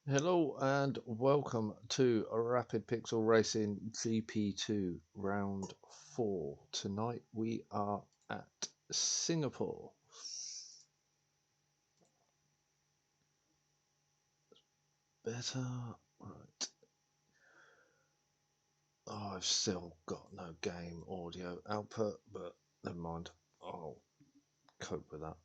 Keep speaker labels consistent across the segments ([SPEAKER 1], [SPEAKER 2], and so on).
[SPEAKER 1] Hello and welcome to Rapid Pixel Racing GP2 round 4. Tonight we are at Singapore. Better. Right. Oh, I've still got no game audio output, but never mind. I'll cope with that.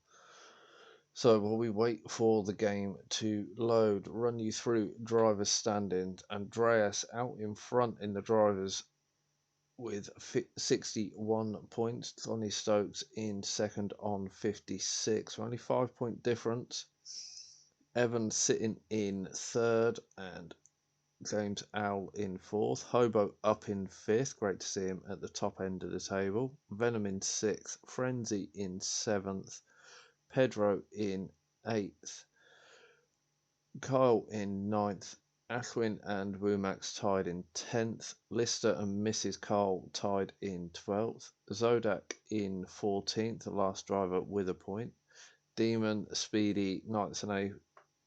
[SPEAKER 1] So while we wait for the game to load, run you through drivers' standings. Andreas out in front in the drivers with 61 points. Tony Stokes in second on 56. Only 5 point difference. Evan sitting in third and James Owl in fourth. Hobo up in fifth. Great to see him at the top end of the table. Venom in sixth. Frenzy in seventh. Pedro in eighth. Kyle in ninth. Ashwin and Wumax tied in 10th. Lister and Mrs. Carl tied in 12th. Zodak in 14th, the last driver with a point. Demon, Speedy, Knights and A,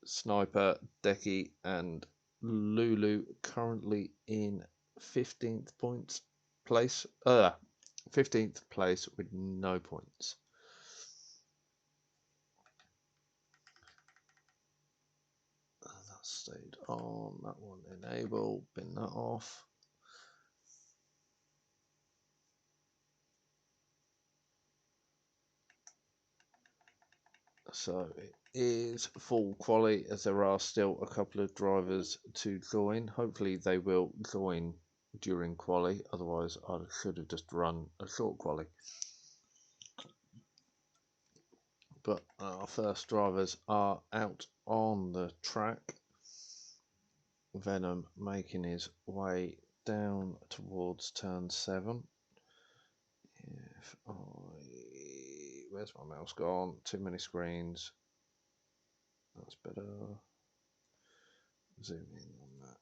[SPEAKER 1] Sniper, Decky, and Lulu currently in 15th place. 15th place with no points. That stayed on. That one enable. Bin that off. So it is full quali as there are still a couple of drivers to join. Hopefully they will join during quali, otherwise I should have just run a short quali. But our first drivers are out on the track. Venom making his way down towards turn 7. If I... Where's my mouse gone? Too many screens. That's better. Zoom in on that.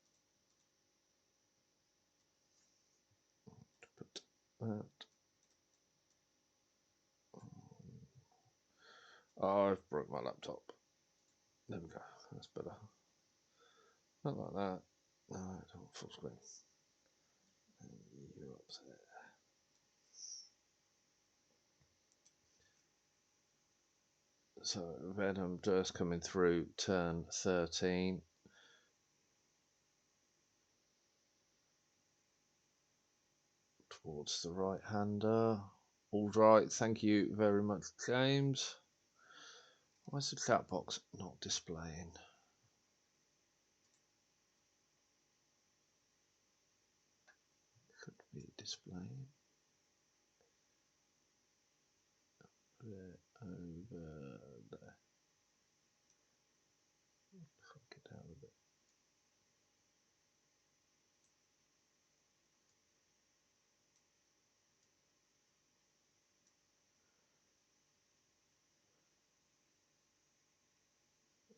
[SPEAKER 1] Put that. Oh, I've broke my laptop. There we go. That's better. Not like that. No, I don't full screen. And you up there. So Venom just coming through turn 13. Towards the right hander. All right, thank you very much, James. Why is the chat box not displaying? Should be displaying. Over there. Fuck it out of it.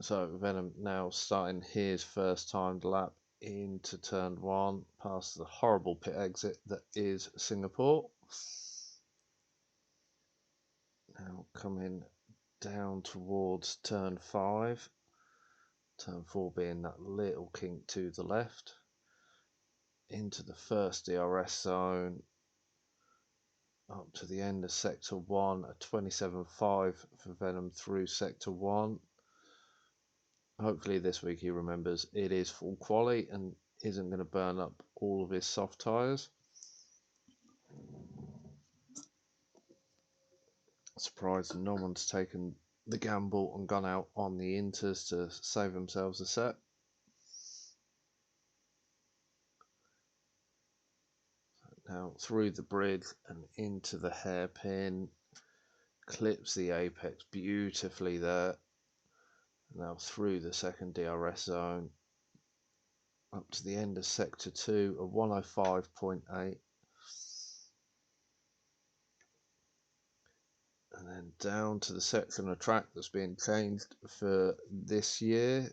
[SPEAKER 1] So Venom now starting his first timed lap into turn 1, past the horrible pit exit that is Singapore. Now coming down towards turn 5, turn 4 being that little kink to the left, into the first DRS zone, up to the end of sector 1, a 27.5 for Venom through sector 1. Hopefully this week he remembers it is full quali and isn't going to burn up all of his soft tyres. Surprised no one's taken the gamble and gone out on the inters to save themselves a set. Now through the bridge and into the hairpin, clips the apex beautifully there. Now through the second DRS zone, up to the end of sector 2, a 105.8. And then down to the section of track that's being changed for this year.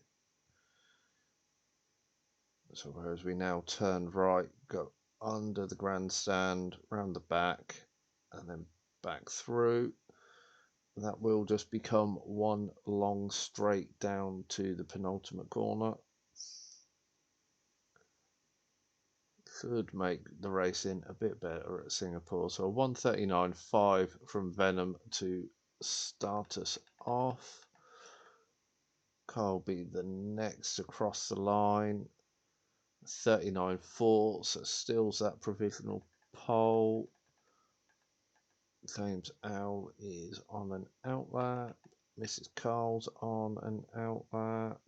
[SPEAKER 1] So whereas we now turn right, go under the grandstand, round the back, and then back through, that will just become one long straight down to the penultimate corner. should make the racing a bit better at Singapore. So 1:39.5 from Venom to start us off. Carl be the next across the line. 39.4, so stills that provisional pole. James Owl is on an outlap. Mrs. Carl's on an outlap.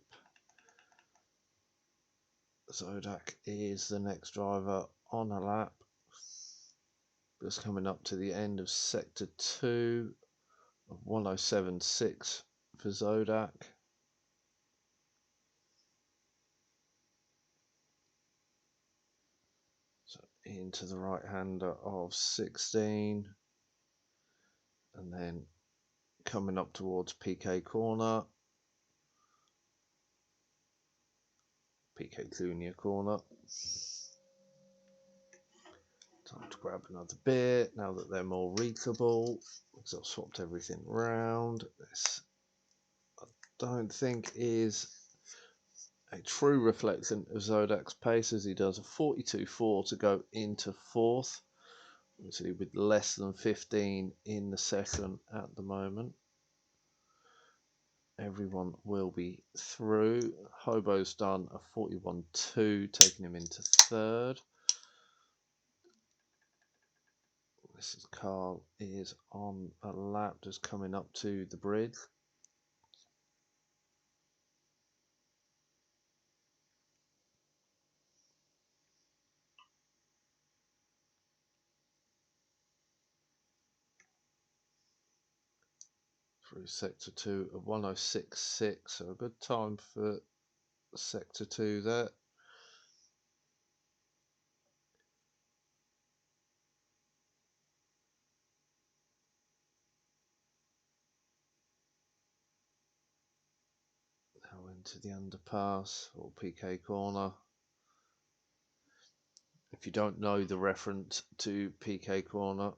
[SPEAKER 1] Zodak is the next driver on a lap. Just coming up to the end of sector 2 of 1:07.6 for Zodak. So into the right hander of 16, and then coming up towards PK corner, PK Junior corner. Time to grab another beer now that they're more reachable, because I've swapped everything round. This I don't think is a true reflection of Zodak's pace, as he does a 42.4 to go into 4th, obviously with less than 15 in the session at the moment. Everyone will be through. Hobo's done a 41.2, taking him into 3rd. Mrs. Carl is on a lap, just coming up to the bridge. Through sector 2 of 1:06.6, so a good time for sector 2 there. Now into the underpass or PK corner. If you don't know the reference to PK corner,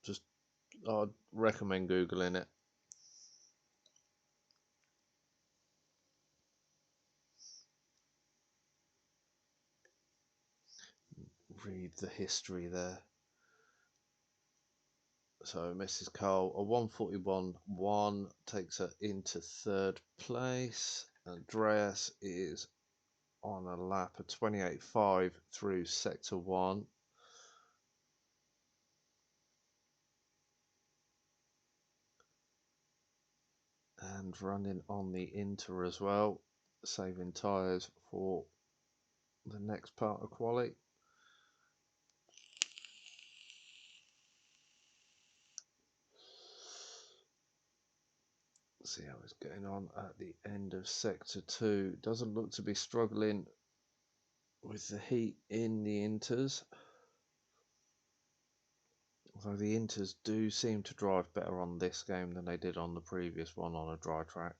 [SPEAKER 1] just I'd recommend Googling it. Read the history there. So Mrs. Cole, a 1:41.1 takes her into 3rd place. Andreas is on a lap of 28.5 through sector 1. And running on the Inter as well, saving tyres for the next part of quali. See how it's getting on at the end of sector 2. Doesn't look to be struggling with the heat in the Inters, although the Inters do seem to drive better on this game than they did on the previous one on a dry track.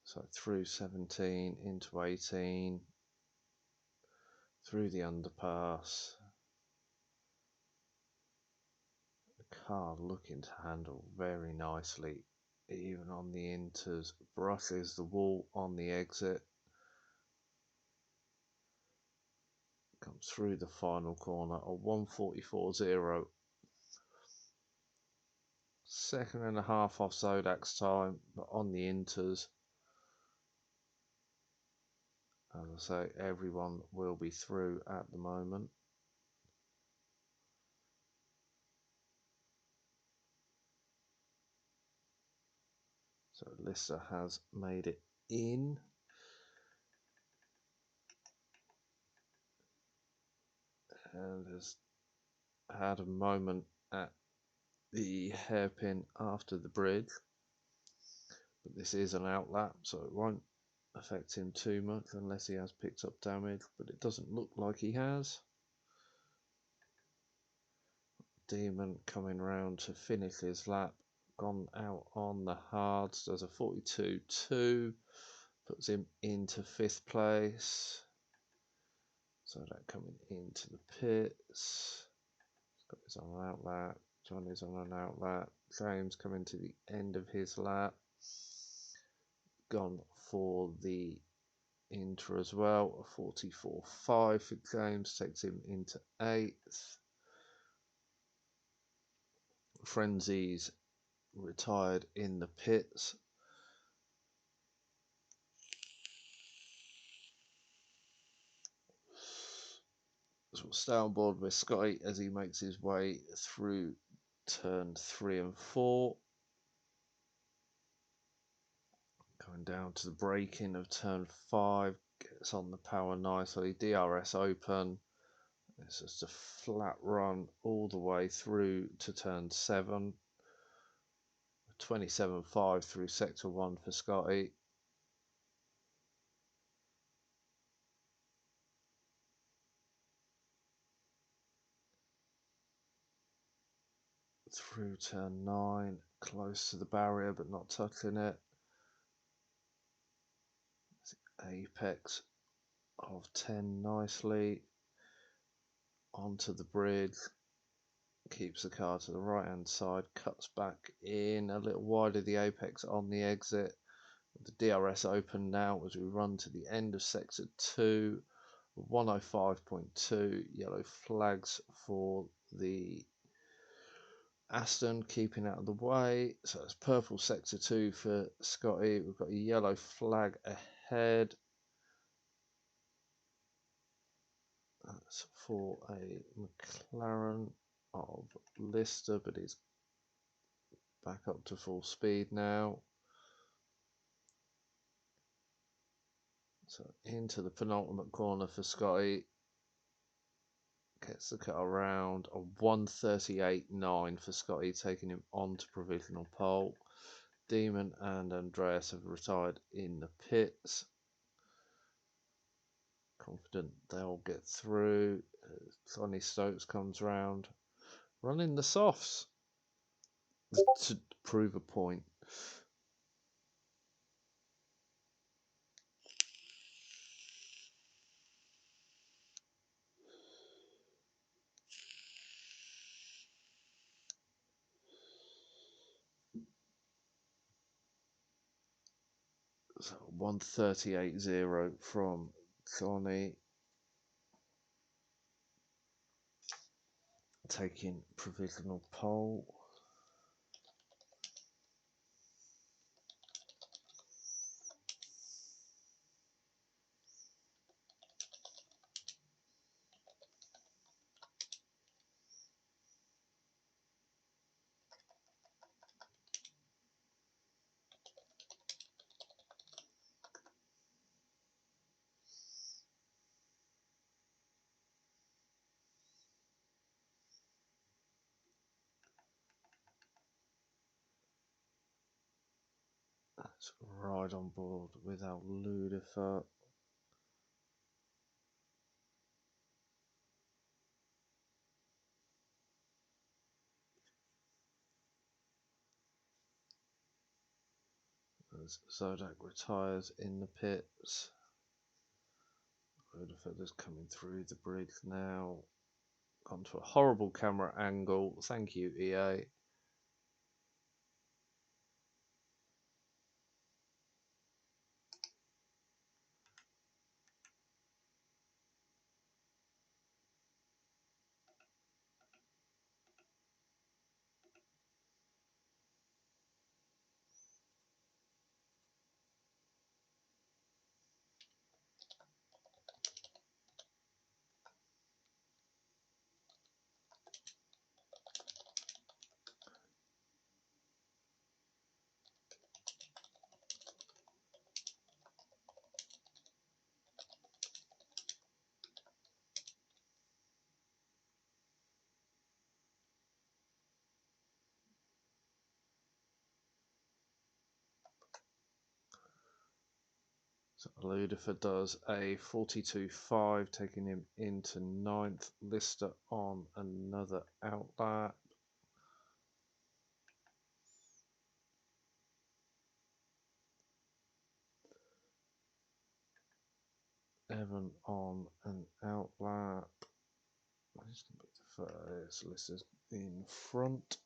[SPEAKER 1] So through 17 into 18, through the underpass. The car looking to handle very nicely, even on the Inters. Brushes the wall on the exit. Comes through the final corner, a 1:44.0. Second and a half off Zodak's time, but on the Inters. As I say, everyone will be through at the moment. So Lister has made it in. And has had a moment at the hairpin after the bridge. But this is an outlap, so it won't affect him too much unless he has picked up damage, but it doesn't look like he has. Demon coming round to finish his lap, gone out on the hards, does a 42.2, puts him into 5th place. So that coming into the pits. Got his on an outlap. Johnny's on an outlap. James coming to the end of his lap. Gone for the Inter as well. A 44.5 for James, takes him into 8th. Frenzy's retired in the pits. So we'll stay on board with Scotty as he makes his way through turn 3 and 4. Going down to the break-in of turn 5, gets on the power nicely. DRS open. It's just a flat run all the way through to turn 7. 27.5 through sector 1 for Scotty. Through turn 9, close to the barrier but not touching it. Apex of 10 nicely. Onto the bridge. Keeps the car to the right hand side, cuts back in a little wider the apex on the exit. The DRS open now as we run to the end of sector 2. 105.2, yellow flags for the Aston, keeping out of the way. So it's purple sector 2 for Scotty. We've got a yellow flag ahead. That's for a McLaren of Lister, but he's back up to full speed now. So into the penultimate corner for Scotty. Gets the cut around. A 138.9 for Scotty, taking him on to provisional pole. Demon and Andreas have retired in the pits. Confident they'll get through. Sonny Stokes comes round. Running the softs to prove a point. So 138.0 from Sonny. Taking provisional pole. That's right on board without Ludifer. As Zodak retires in the pits. Ludifer is coming through the bridge now. Onto a horrible camera angle. Thank you, EA. So Ludifer does a 42.5, taking him into 9th. Lister on another outlap. Evan on an outlap. Who's going to be the first? Lister's in front.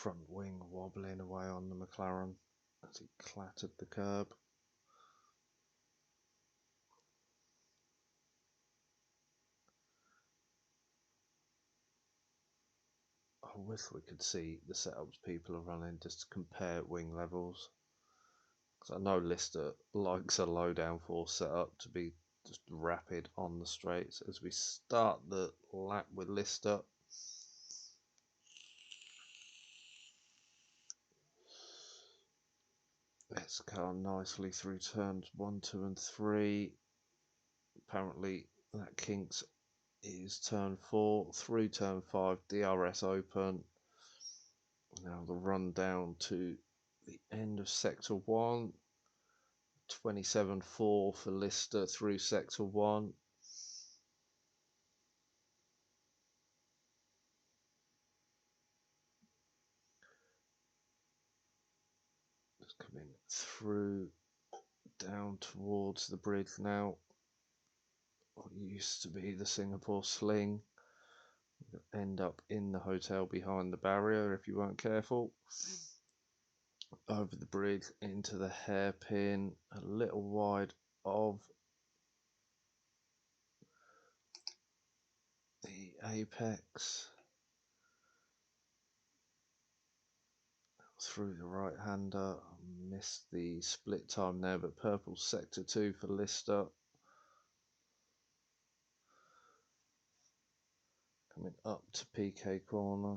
[SPEAKER 1] front wing wobbling away on the McLaren as he clattered the curb. I wish we could see the setups people are running just to compare wing levels. Because I know Lister likes a low downforce setup to be just rapid on the straights. As we start the lap with Lister, let's go nicely through turns 1, 2 and 3. Apparently that kinks is turn 4, through turn 5, DRS open. Now the run down to the end of sector 1, 27.4 for Lister through sector 1. Just coming through down towards the bridge now. What used to be the Singapore Sling. You'll end up in the hotel behind the barrier if you weren't careful. Over the bridge into the hairpin, a little wide of the apex. Through the right hander, missed the split time there, but purple sector 2 for Lister. Coming up to PK corner.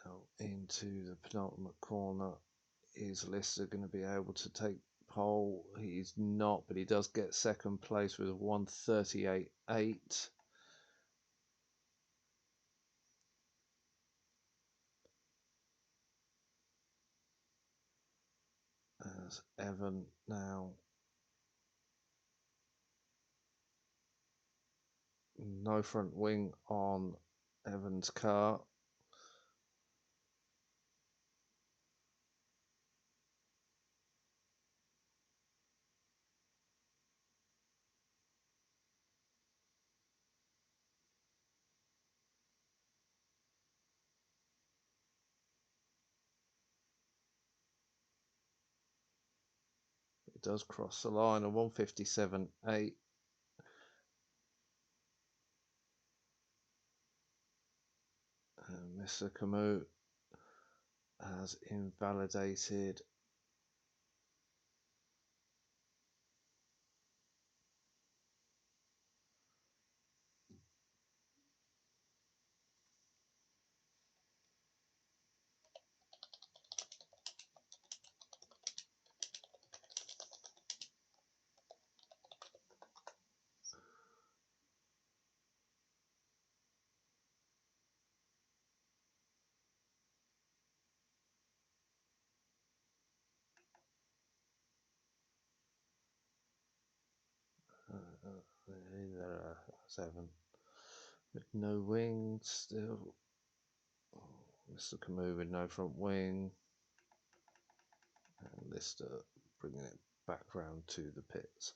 [SPEAKER 1] Now into the penultimate corner. Is Lister going to be able to take pole? He's not, but he does get second place with a 1:38.8. As Evan now no front wing on Evan's car. It does cross the line, a 1:57.8. And Mr. Camus has invalidated there 7 with no wing still. Mr. Camus with no front wing, and Lister bringing it back round to the pits.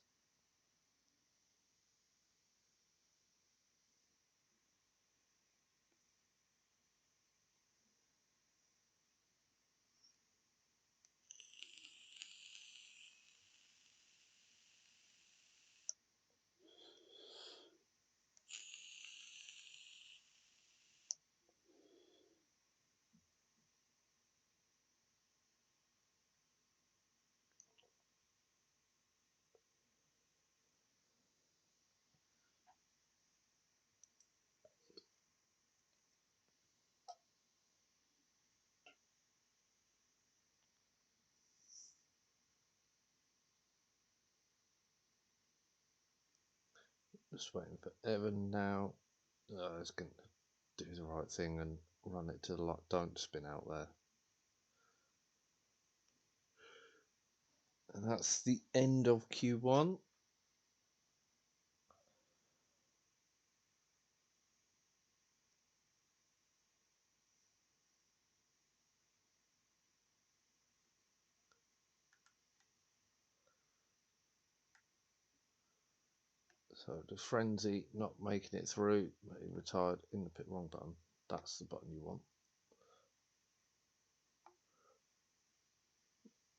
[SPEAKER 1] Just waiting for Evan now. He's going to do the right thing and run it to the lot. Don't spin out there. And that's the end of Q1. So the Frenzy not making it through, he retired in the pit. Wrong button. That's the button you want.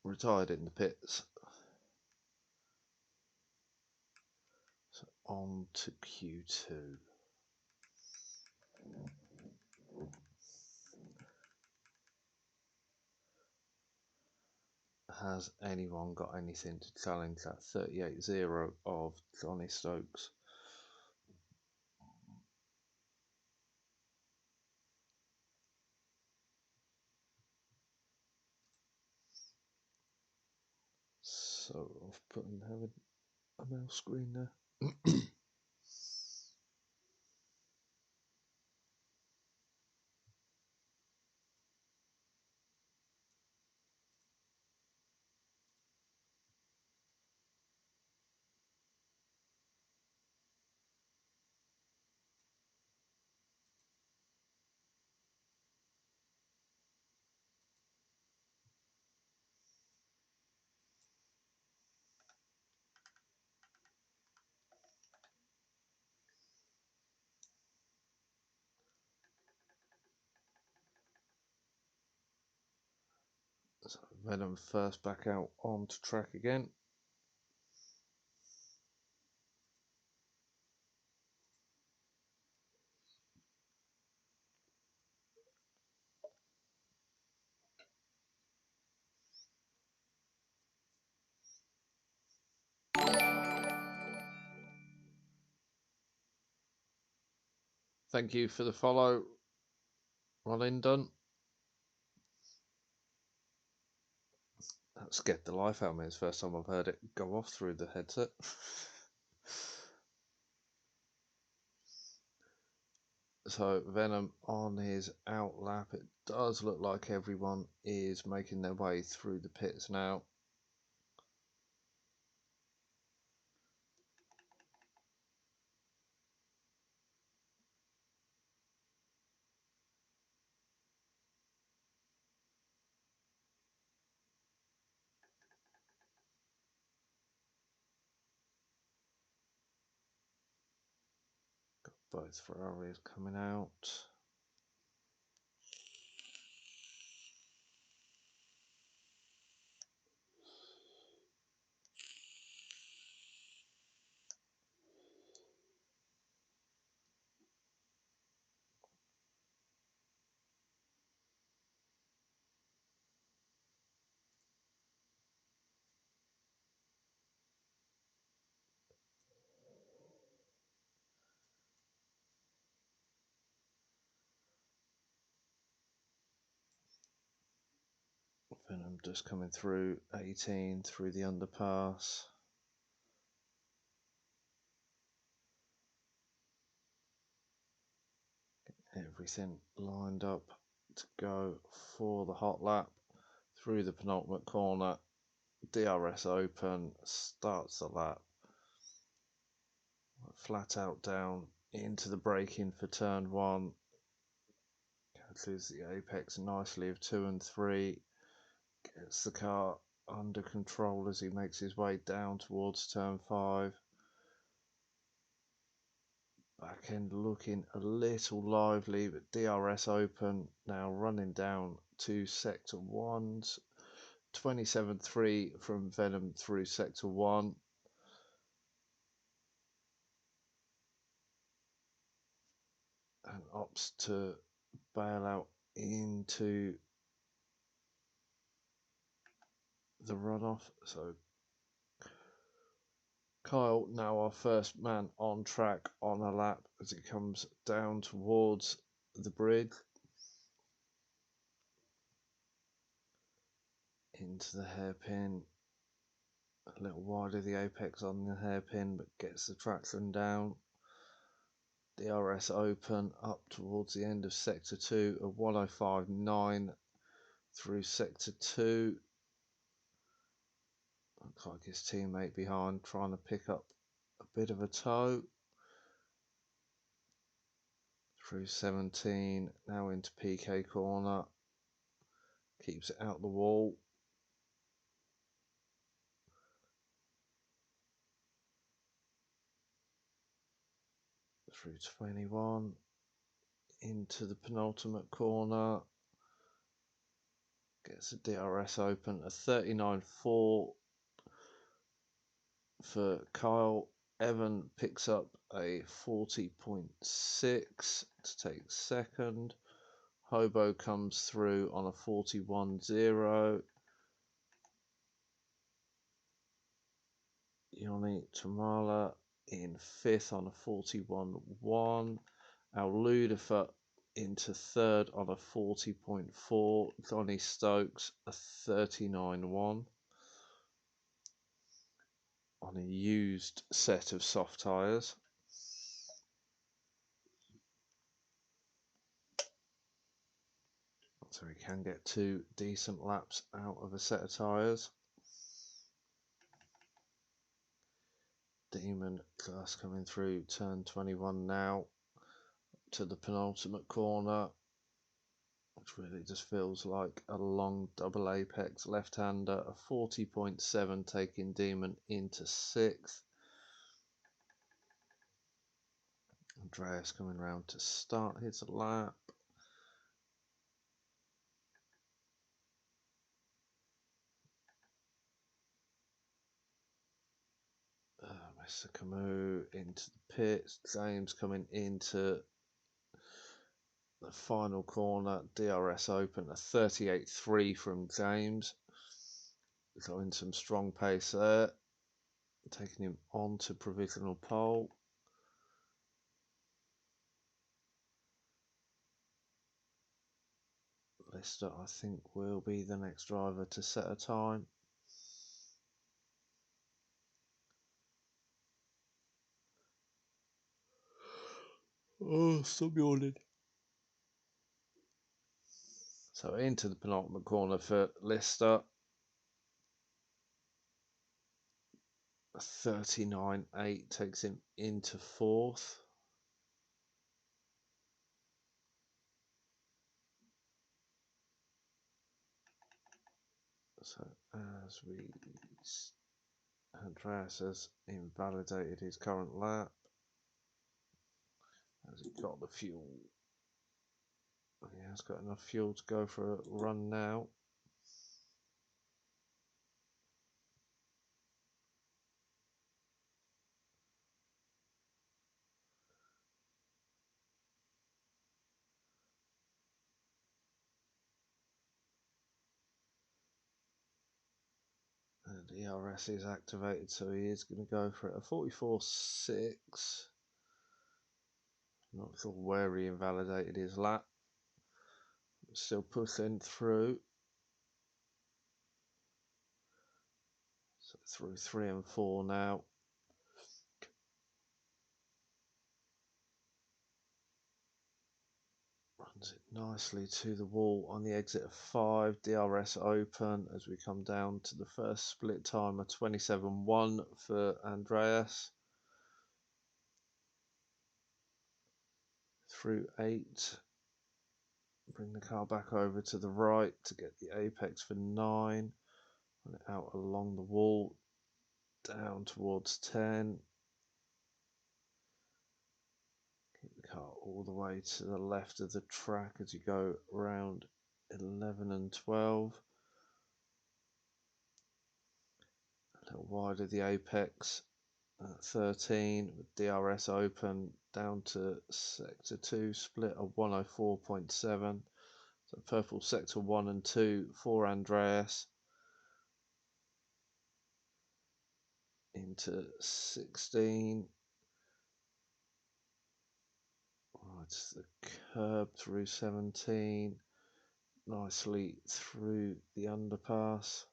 [SPEAKER 1] Retired in the pits. So on to Q2. Has anyone got anything to challenge that 38-0 of Johnny Stokes? So I've put in having a mouse screen there. So Venom first back out onto track again. Thank you for the follow, Rollingdon. That scared the life out of me. It's the first time I've heard it go off through the headset. So Venom on his out lap. It does look like everyone is making their way through the pits now. Both Ferraris coming out. Venom just coming through 18 through the underpass. Everything lined up to go for the hot lap through the penultimate corner. DRS open, starts the lap. Flat out down into the braking for turn one. Catches the apex nicely of 2 and 3. Gets the car under control as he makes his way down towards turn 5. Back end looking a little lively, but DRS open now running down to sector 1's 27.3 from Venom through sector 1. And opts to bail out into the runoff. So Kyle now our first man on track on a lap as it comes down towards the bridge. Into the hairpin. A little wide of the apex on the hairpin, but gets the traction down. DRS open up towards the end of sector 2 of 105.9 through sector 2. Looks like his teammate behind trying to pick up a bit of a toe. Through 17, now into PK corner. Keeps it out the wall. through 21 into the penultimate corner. Gets a DRS open, a 39.4 for Kyle. Evan picks up a 40.6 to take second. Hobo comes through on a 41.0. Yoni Tamala in fifth on a 41.1. Our Ludifer into third on a 40.4. Donny Stokes a 39.1 on a used set of soft tyres. So we can get 2 decent laps out of a set of tyres. Demon class coming through turn 21 now to the penultimate corner, which really just feels like a long double apex left-hander. A 40.7 taking Demon into 6th. Andreas coming round to start his lap. Mr. Camus into the pits. James coming into the final corner. DRS open, a 38.3 from James. Showing some strong pace there. Taking him on to provisional pole. Lister, I think, will be the next driver to set a time. Oh, stop yawning. So into the penultimate corner for Lister. A 39.8 takes him into 4th. So as we... Andreas has invalidated his current lap. Has he got the fuel? He has got enough fuel to go for a run now. And ERS is activated, so he is going to go for it. A 44.6. Not sure where he invalidated his lap. Still pushing through. So through 3 and 4 now. Runs it nicely to the wall on the exit of 5. DRS open as we come down to the first split time of 27.1 for Andreas. Through 8. Bring the car back over to the right to get the apex for 9. Run it out along the wall. Down towards 10. Keep the car all the way to the left of the track as you go around 11 and 12. A little wider the apex at 13 with DRS open down to sector 2, split of 104.7. So purple sector 1 and 2 for Andreas. Into 16. It's the curb through 17. Nicely through the underpass.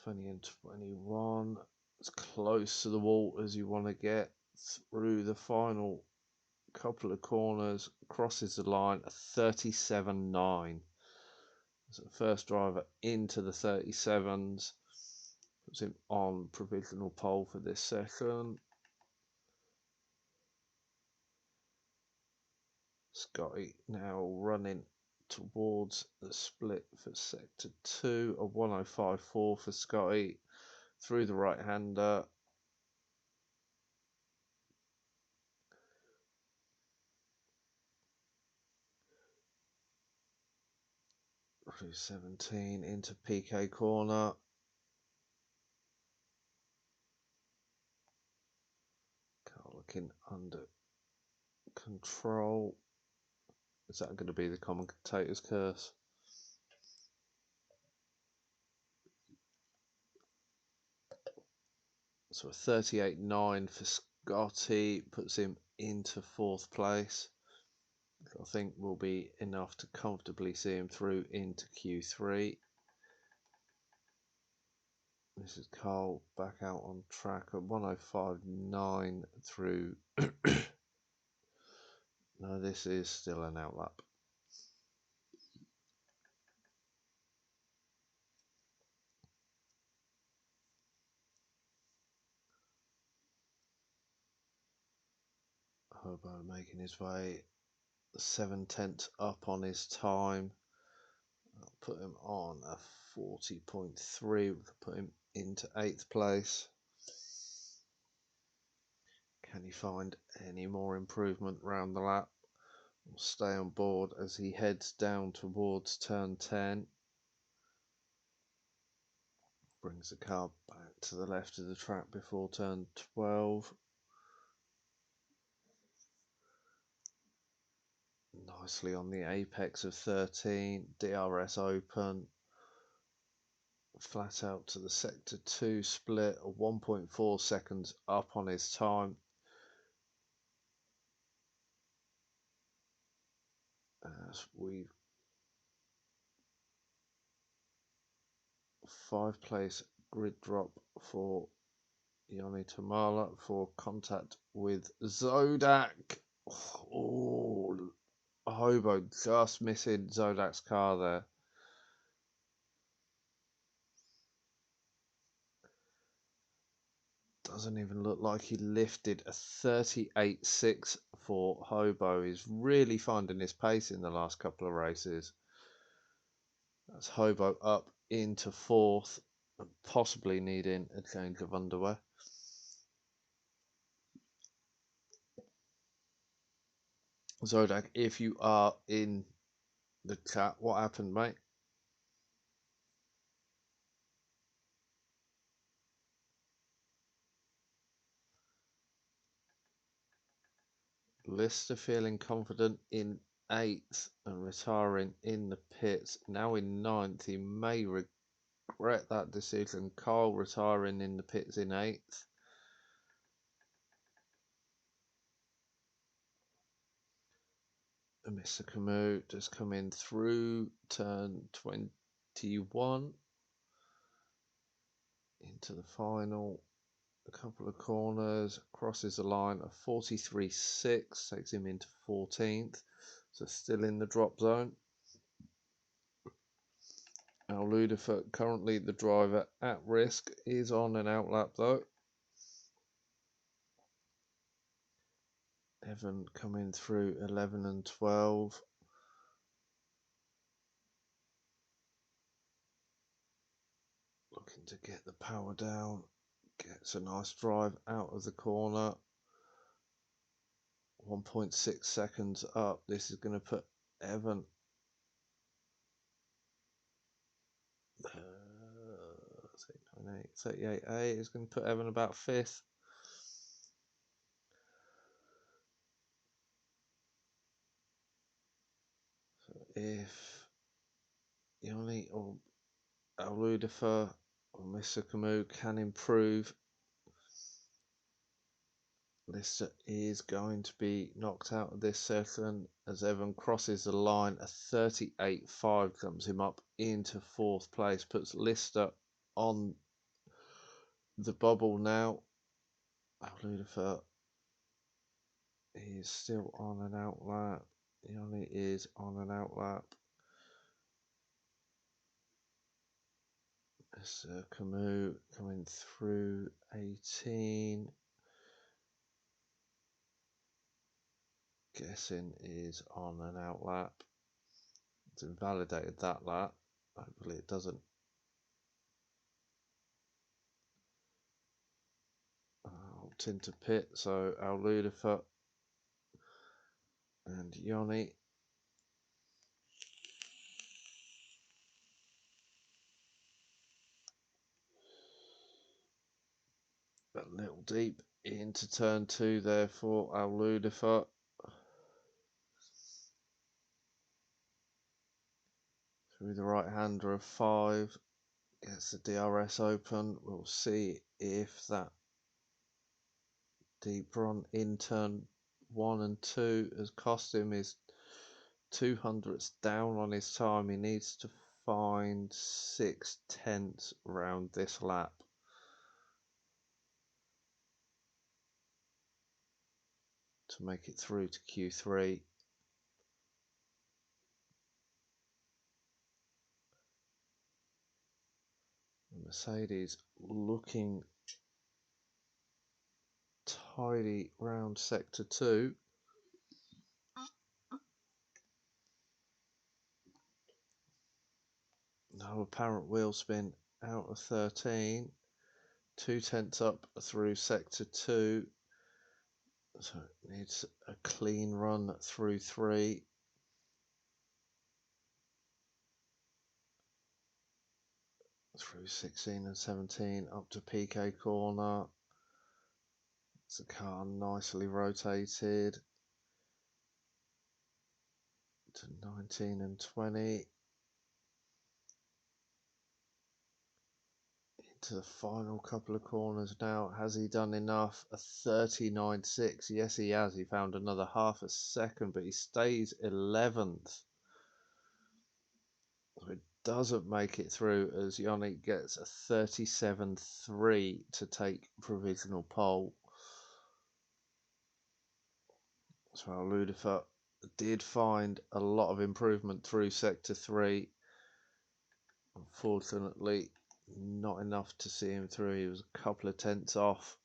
[SPEAKER 1] 20 and 21. As close to the wall as you want to get through the final couple of corners. Crosses the line at 37.9. So the first driver into the 37s. Puts him on provisional pole for this session. Scotty now running towards the split for sector 2. A 105.4 for Scotty through the right hander. Through 17 into PK corner. Carl looking under control. Is that going to be the commentator's curse? So a 38.9 for Scotty puts him into 4th place. I think will be enough to comfortably see him through into Q3. This is Carl back out on track at 105.9 through. No, this is still an outlap. Hobo making his way 7/10 up on his time. I'll put him on a 40.3, put him into 8th place. Can he find any more improvement round the lap? We'll stay on board as he heads down towards turn 10. Brings the car back to the left of the track before turn 12. Nicely on the apex of 13. DRS open. Flat out to the sector 2 split, a 1.4 seconds up on his time. As we've 5th place grid drop for Yoni Tamala for contact with Zodak. Oh, Hobo just missing Zodak's car there. Doesn't even look like he lifted. A 38.6 for Hobo. He's really finding his pace in the last couple of races. That's Hobo up into 4th and possibly needing a change of underwear. Zodak, if you are in the chat, what happened, mate? Lister feeling confident in 8th and retiring in the pits. Now in 9th, he may regret that decision. Carl retiring in the pits in 8th. And Mr. Camus just come in through turn 21 into the final. A couple of corners, crosses the line of 43.6, takes him into 14th, so still in the drop zone. Al Ludifer, currently the driver at risk, is on an outlap though. Evan coming through 11 and 12. Looking to get the power down. Gets a nice drive out of the corner. 1.6 seconds up. This is going to put Evan 38.8 is going to put Evan about 5th. So if Yoni or Al Ludifer or Mr. Camus can improve, Lister is going to be knocked out of this session as Evan crosses the line. A 38.5 comes him up into 4th place, puts Lister on the bubble now. Al Ludifer is still on an outlap. Yoni is on an outlap. Mr. Camus coming through 18. Guessing is on an outlap. It's invalidated that lap. Hopefully it doesn't. Opt into pit. So Al Ludifer and Yoni. little deep into turn 2 there for Al Ludifer. Through the right-hander of 5, gets the DRS open. We'll see if that deep run in turn 1 and 2 has cost him his 200ths down on his time. He needs to find 6/10 round this lap. To make it through to Q3. Mercedes looking tidy round sector 2. No apparent wheel spin out of 13. 2/10 up through sector 2. So it needs a clean run through 3. Through 16 and 17 up to PK corner. It's the car nicely rotated to 19 and 20. Into the final couple of corners now. Has he done enough? A 39.6. Yes, he has. He found another half a second, but he stays 11th. So it doesn't make it through as Yannick gets a 37.3 to take provisional pole. So Ludifer did find a lot of improvement through sector 3. Unfortunately, not enough to see him through. He was a couple of tenths off.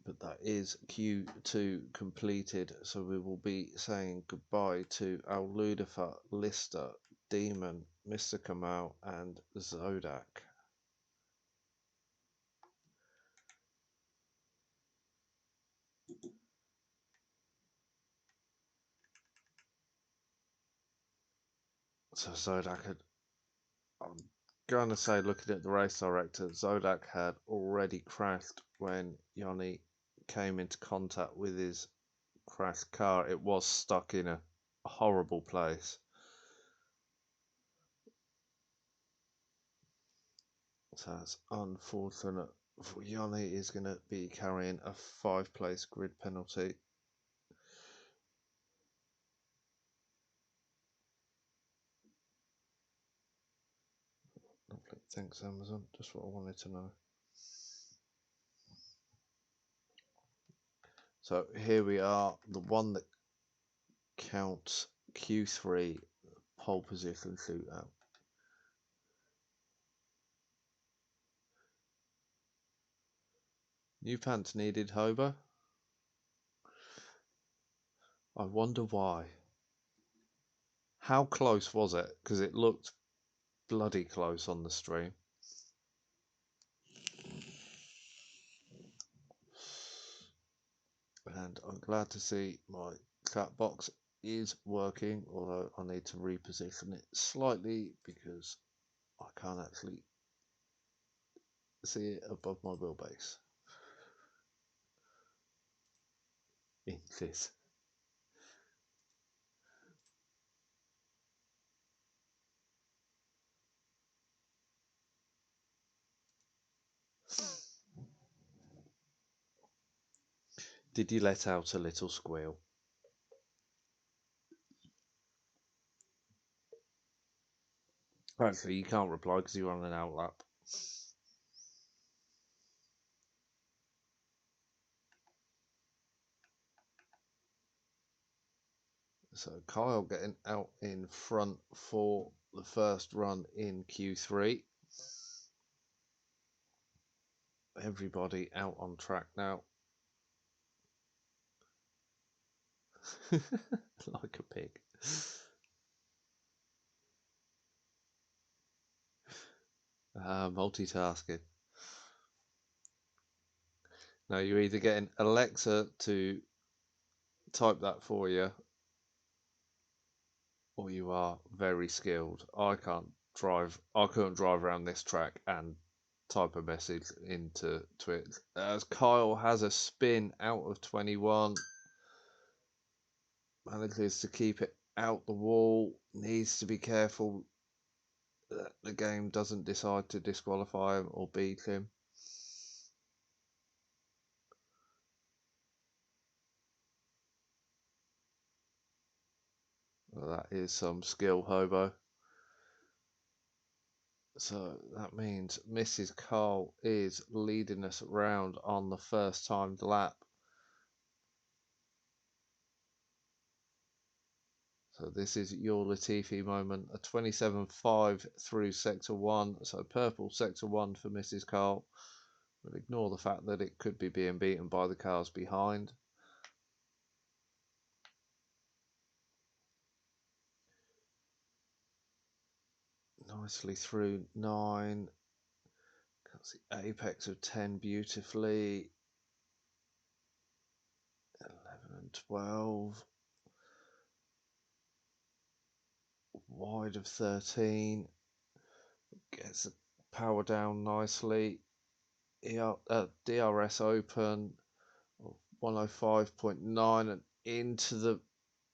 [SPEAKER 1] But that is Q2 completed, so we will be saying goodbye to Al Ludifer, Lister, Demon, Mr. Kamal and Zodak. So Zodak had, I'm going to say, looking at the race director, Zodak had already crashed when Yanni came into contact with his crashed car. It was stuck in a horrible place. So that's unfortunate for Yanni. Is going to be carrying a 5-place grid penalty. Lovely. Thanks, Amazon. Just what I wanted to know. So here we are, the one that counts, Q3 pole position shootout. New pants needed, Hober. I wonder why. How close was it? Because it looked bloody close on the stream. And I'm glad to see my chat box is working, although I need to reposition it slightly because I can't actually see it above my wheelbase. Inches. Did you let out a little squeal? Actually, you can't reply because you're on an outlap. So Kyle getting out in front for the first run in Q3. Everybody out on track now. Like a pig. Multitasking. Now you're either getting Alexa to type that for you, or you are very skilled. I couldn't drive around this track and type a message into Twitch. As Kyle has a spin out of 21, manages to keep it out the wall, needs to be careful that the game doesn't decide to disqualify him or beat him. Well, that is some skill, Hobo. So that means Mrs. Cole is leading us around on the first timed lap. So this is your Latifi moment, a 27.5 through Sector 1. So purple Sector 1 for Mrs. Cole. We'll ignore the fact that it could be being beaten by the cars behind. Nicely through 9. That's the apex of 10 beautifully. 11 and 12. Wide of 13. Gets the power down nicely. DRS open. 105.9 and into the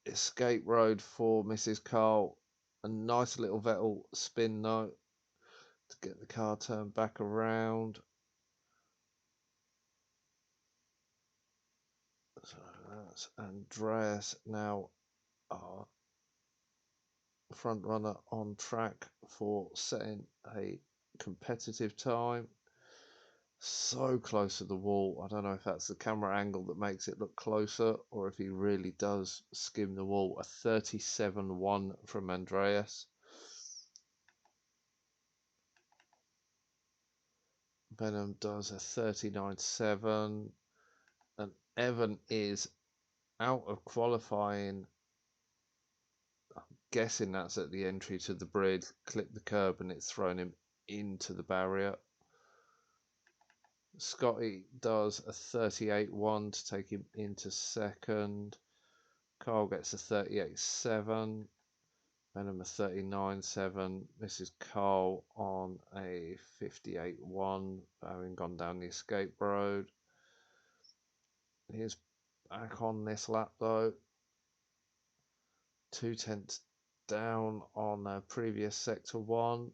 [SPEAKER 1] escape road for Mrs. Cole. A nice little Vettel spin note to get the car turned back around. So that's Andreas now our front runner on track for setting a competitive time. So close to the wall. I don't know if that's the camera angle that makes it look closer or if he really does skim the wall. A 37.1 from Andreas. Venom does a 39.7, and Evan is out of qualifying. I'm guessing that's at the entry to the bridge. Clip the curb and it's thrown him into the barrier. Scotty does a 38.1 to take him into second. Carl gets a 38.7. Venom a 39.7. Mrs. Carl on a 58.1, having gone down the escape road. He's back on this lap though. 2/10 down on a previous sector 1.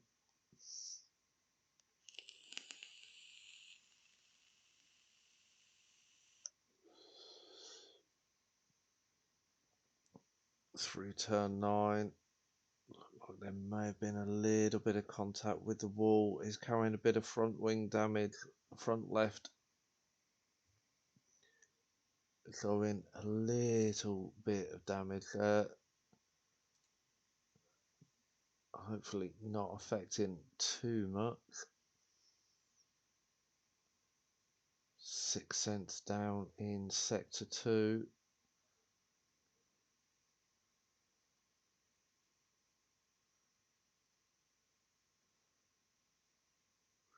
[SPEAKER 1] Through turn 9. Look, there may have been a little bit of contact with the wall. He's carrying a bit of front wing damage, front left. Showing a little bit of damage there. Hopefully not affecting too much. 6 cents down in sector 2.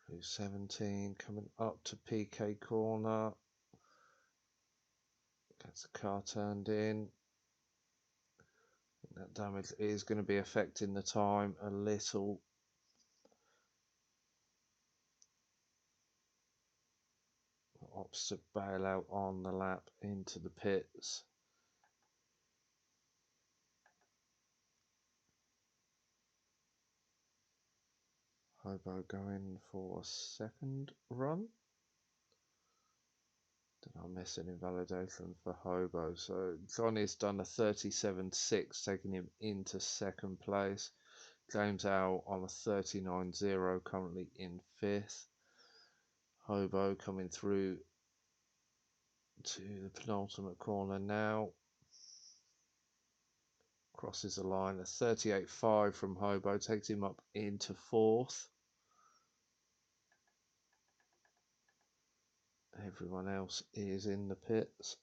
[SPEAKER 1] Through 17, coming up to PK corner. Gets the car turned in. That damage is going to be affecting the time a little. Opts to bail out on the lap into the pits. Hobo going for a second run. Did I miss an invalidation for Hobo? So Johnny's done a 37.6, taking him into second place. James Howe on a 39.0, currently in 5th. Hobo coming through to the penultimate corner now. Crosses the line. A 38.5 from Hobo takes him up into 4th. Everyone else is in the pits.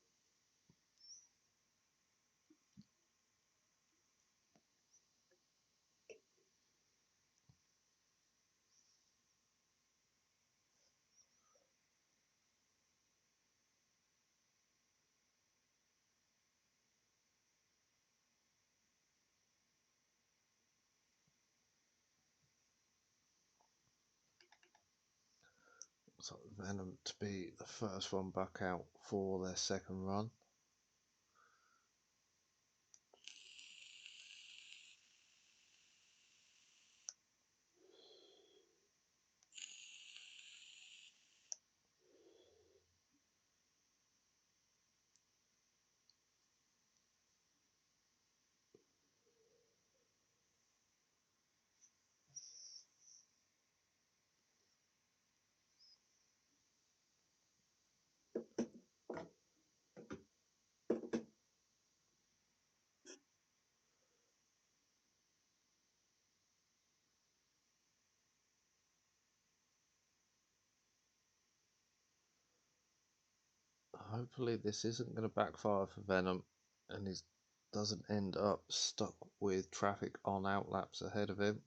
[SPEAKER 1] So Venom to be the first one back out for their second run. Hopefully this isn't going to backfire for Venom and he doesn't end up stuck with traffic on outlaps ahead of him.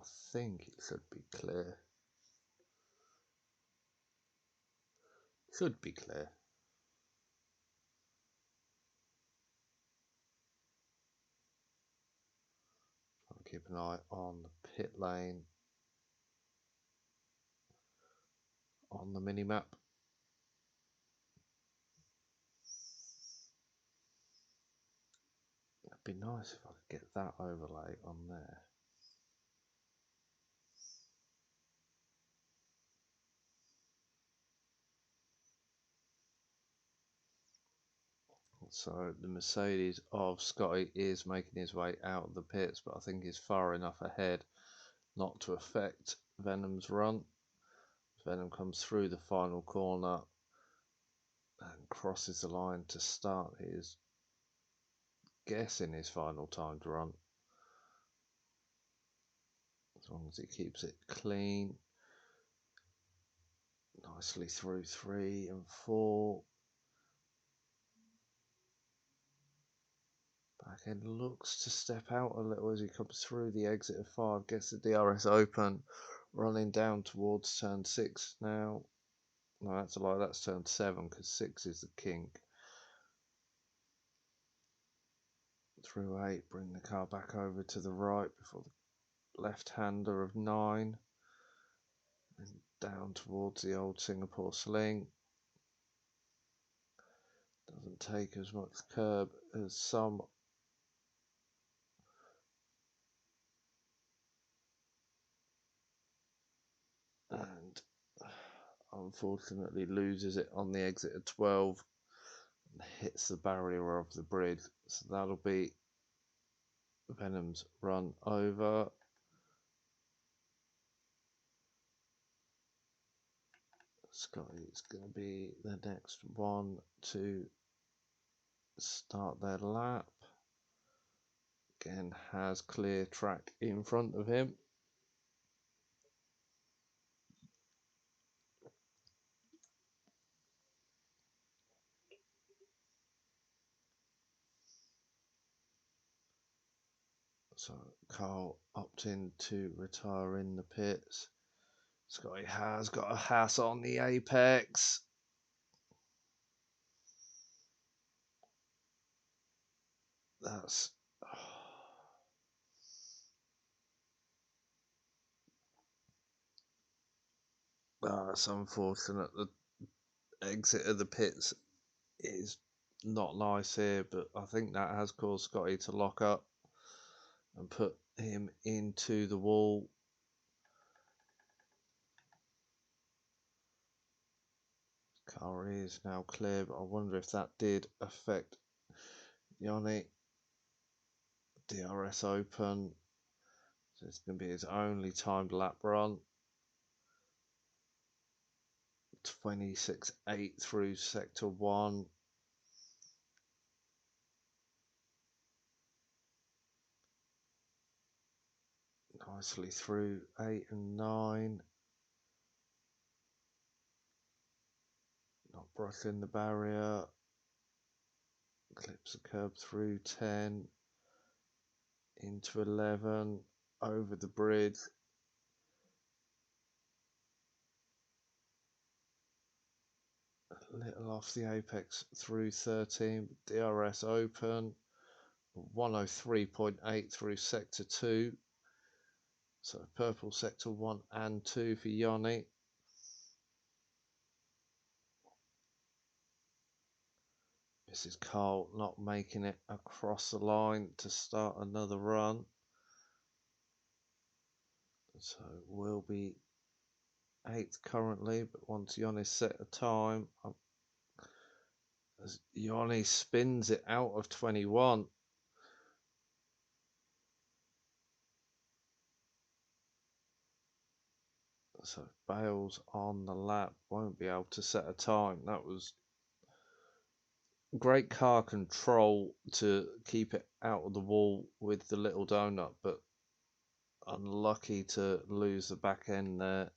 [SPEAKER 1] I think it should be clear. Should be clear. I'll keep an eye on the pit lane on the mini map. It'd be nice if I could get that overlay on there. So the Mercedes of Scotty is making his way out of the pits, but I think he's far enough ahead not to affect Venom's run. Venom comes through the final corner and crosses the line to start his guessing his final timed run. As long as he keeps it clean. Nicely through 3 and 4. Back end looks to step out a little as he comes through the exit of 5, gets the DRS open, running down towards turn 6 now. No, that's a lie, that's turn 7 because 6 is the kink. Through 8, bring the car back over to the right before the left-hander of 9. And down towards the old Singapore sling. Doesn't take as much curb as some. And unfortunately loses it on the exit of 12 and hits the barrier of the bridge. So that'll be Venom's run over. Scotty's going to be the next one to start their lap. Again, has clear track in front of him. So Carl opting to retire in the pits. Scotty has got a Haas on the apex. That's it's unfortunate. The exit of the pits is not nice here, but I think that has caused Scotty to lock up and put him into the wall. Car is now clear, but I wonder if that did affect Yanni. DRS open. So it's going to be his only timed lap run. 26.8 through sector 1. Nicely through 8 and 9. Not brushing the barrier. Clips the curb through 10. Into 11. Over the bridge. little off the apex through 13. DRS open. 103.8 through sector 2. So purple sector 1 and 2 for Yanni. Mrs. Cole not making it across the line to start another run. So we'll be 8th currently, but once Yanni set a time, as Yanni spins it out of 21. So Bales on the lap, won't be able to set a time. That was great car control to keep it out of the wall with the little donut, but unlucky to lose the back end there.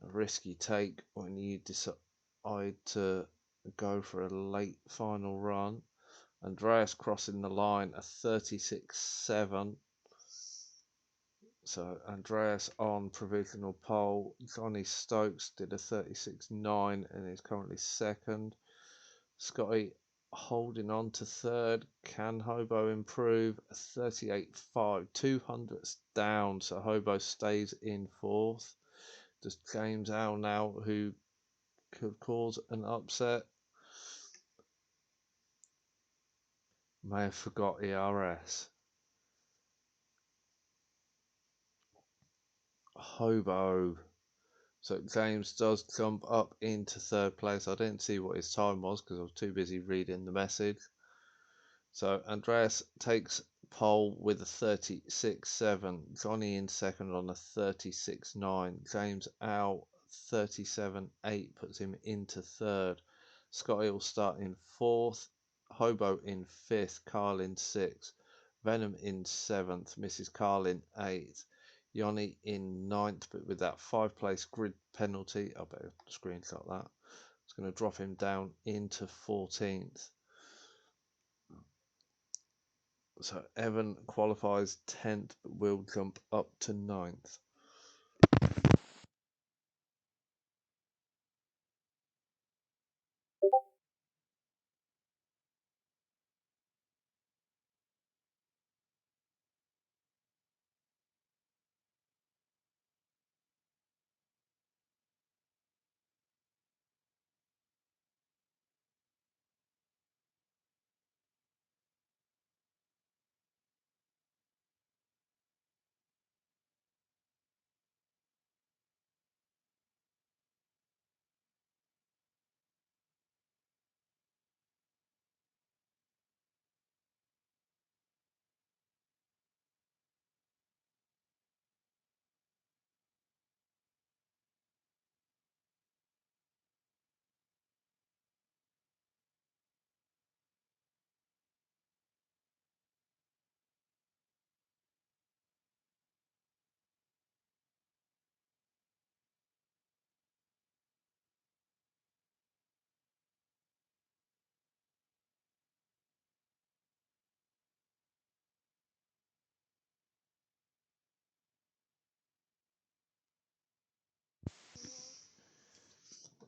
[SPEAKER 1] A risky take when you decide to go for a late final run. Andreas crossing the line a 36.7. So Andreas on provisional pole. Johnny Stokes did a 36.9 and is currently second. Scotty holding on to third. Can Hobo improve? 38.5, 200ths down, so Hobo stays in fourth. Does James Al now, who could cause an upset? May have forgot ERS. Hobo. So James does jump up into third place. I didn't see what his time was because I was too busy reading the message. So Andreas takes pole with a 36.7. Johnny in second on a 36.9. James out 37.8 puts him into third. Scotty will start in fourth. Hobo in fifth. Carl in sixth. Venom in seventh. Mrs. Carl in eighth. Yanni in ninth, but with that 5-place grid penalty, I better screenshot that. It's going to drop him down into 14th. So Evan qualifies 10th, but will jump up to 9th.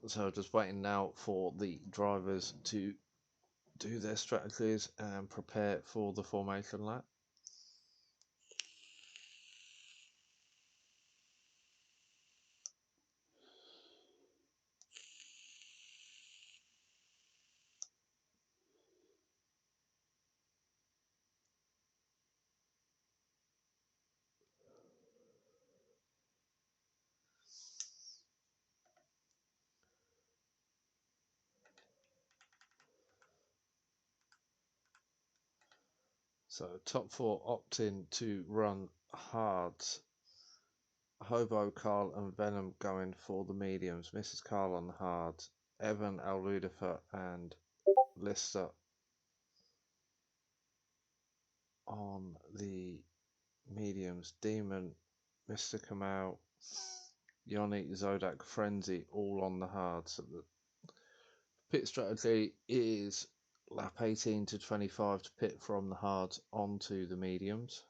[SPEAKER 1] So just waiting now for the drivers to do their strategies and prepare for the formation lap. So top four opt in to run hards. Hobo, Carl and Venom going for the mediums. Mrs. Carl on the hards. Evan, Al Ludifer and Lister on the mediums. Demon, Mr. Kamau, Yanni, Zodak, Frenzy all on the hards. So the pit strategy is lap 18 to 25 to pit from the hards onto the mediums.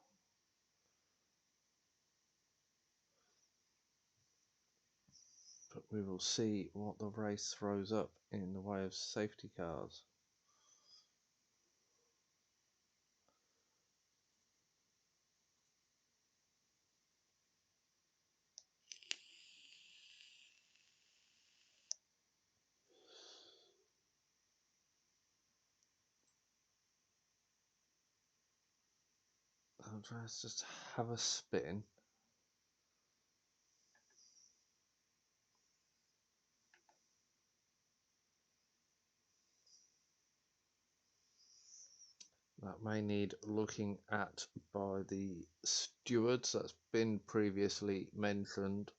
[SPEAKER 1] But we will see what the race throws up in the way of safety cars. Let's just have a spin. That may need looking at by the stewards. That's been previously mentioned.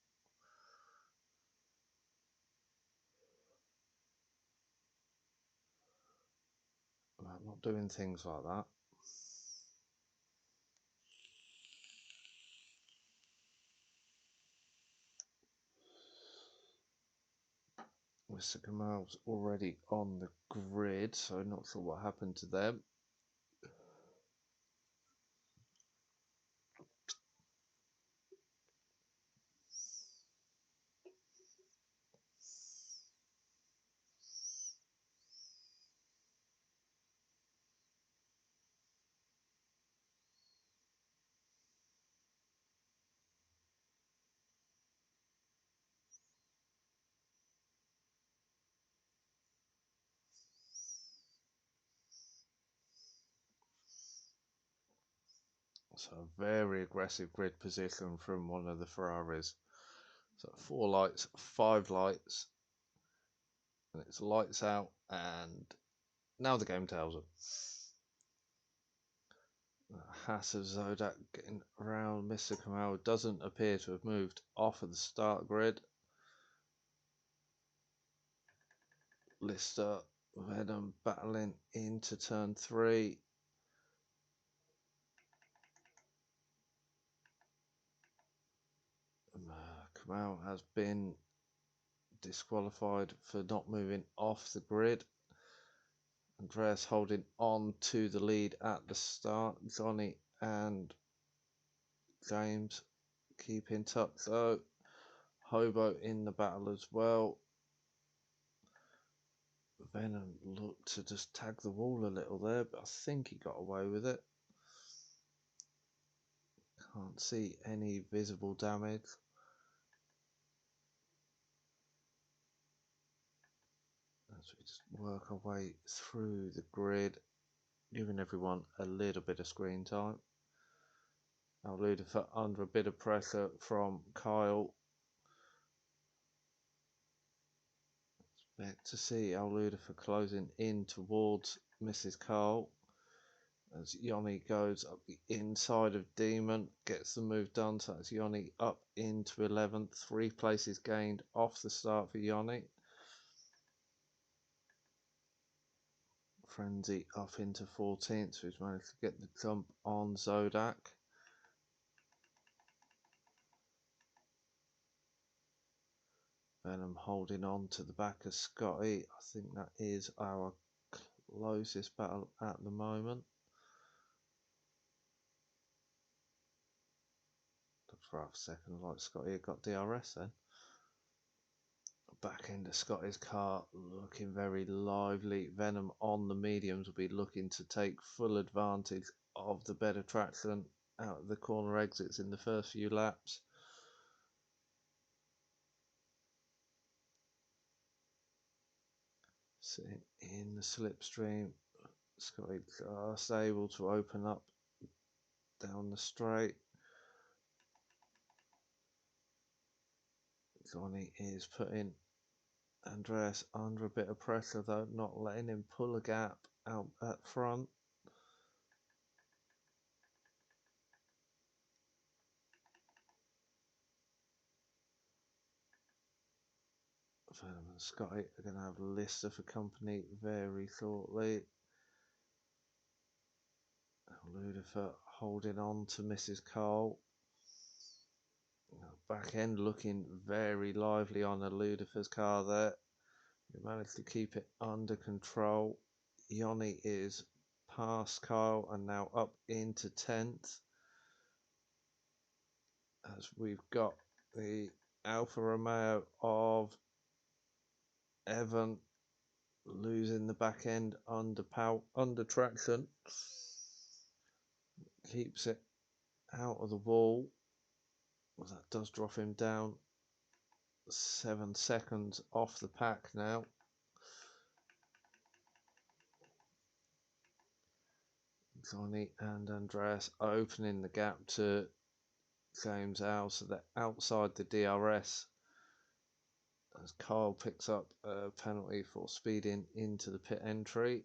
[SPEAKER 1] I'm not doing things like that. Mr. Kamal's already on the grid, so not sure what happened to them. So a very aggressive grid position from one of the Ferraris. So 4 lights, 5 lights, and it's lights out, and now the game tells it. Haas of Zodak getting around. Mr. Kamal doesn't appear to have moved off of the start grid. Lister, Venom battling into turn 3. Kamal has been disqualified for not moving off the grid. Andreas holding on to the lead at the start. Johnny and James keep in touch though. Hobo in the battle as well. Venom looked to just tag the wall a little there, but I think he got away with it. Can't see any visible damage. As we just work our way through the grid, giving everyone a little bit of screen time. Al Ludifer under a bit of pressure from Kyle. Expect to see Al Ludifer closing in towards Mrs. Carl. As Yoni goes up the inside of Demon, gets the move done, so that's Yoni up into 11th, 3 places gained off the start for Yoni. Frenzy up into 14th, so he's managed to get the jump on Zodak. Venom holding on to the back of Scotty. I think that is our closest battle at the moment. For a second, like Scotty had got DRS then. Back end of Scotty's car looking very lively. Venom on the mediums will be looking to take full advantage of the better traction out of the corner exits in the first few laps. Sitting in the slipstream, Scotty just able to open up down the straight. Johnny is putting Andreas under a bit of pressure though, not letting him pull a gap out at front. Venom and Scotty are going to have Lister for company very shortly. Ludifer holding on to Mrs. Cole. Back end looking very lively on a Ludifer's car there. He managed to keep it under control. Yoni is past Kyle and now up into 10th. As we've got the Alfa Romeo of Evan losing the back end under traction. Keeps it out of the wall. Well, that does drop him down 7 seconds off the pack now. Johnny and Andreas opening the gap to James Al, so they're outside the DRS as Kyle picks up a penalty for speeding into the pit entry.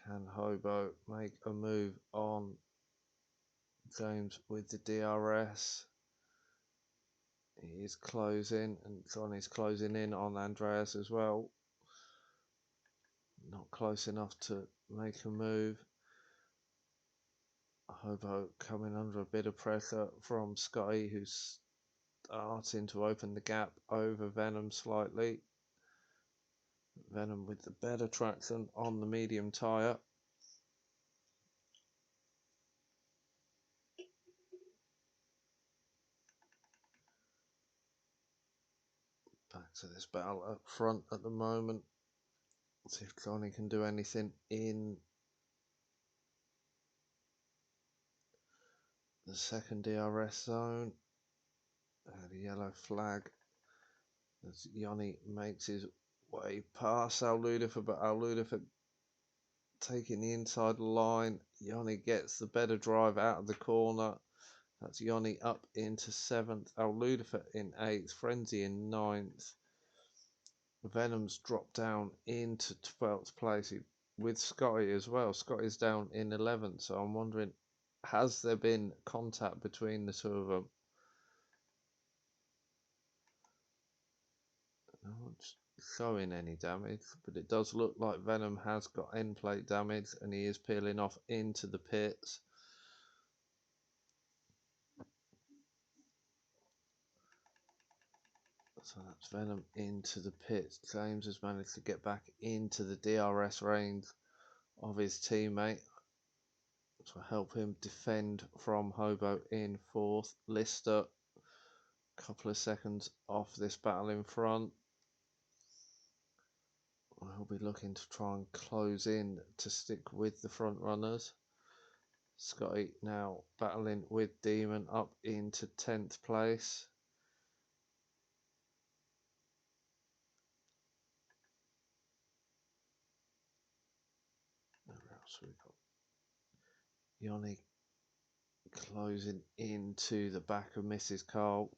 [SPEAKER 1] Can Hobo make a move on James with the DRS? He is closing, and Johnny's closing in on Andreas as well. Not close enough to make a move. Hobo coming under a bit of pressure from Scotty, who's starting to open the gap over Venom slightly. Venom with the better traction on the medium tyre. Back to this battle up front at the moment. See if Johnny can do anything in the second DRS zone. The yellow flag as Yanni makes his way past Al Ludifer, but Al Ludifer taking the inside line. Yanni gets the better drive out of the corner. That's Yanni up into 7th. Al Ludifer in 8th. Frenzy in 9th. Venom's dropped down into 12th place with Scotty as well. Scotty's down in 11th, so I'm wondering, has there been contact between the two of them? Not showing any damage, but it does look like Venom has got end plate damage and he is peeling off into the pits. So that's Venom into the pits. James has managed to get back into the DRS range of his teammate to help him defend from Hobo in 4th. Lister a couple of seconds off this battle in front. He'll be looking to try and close in to stick with the front runners. Scotty now battling with Demon up into 10th place. Where else we got? Yanni closing into the back of Mrs. Carl.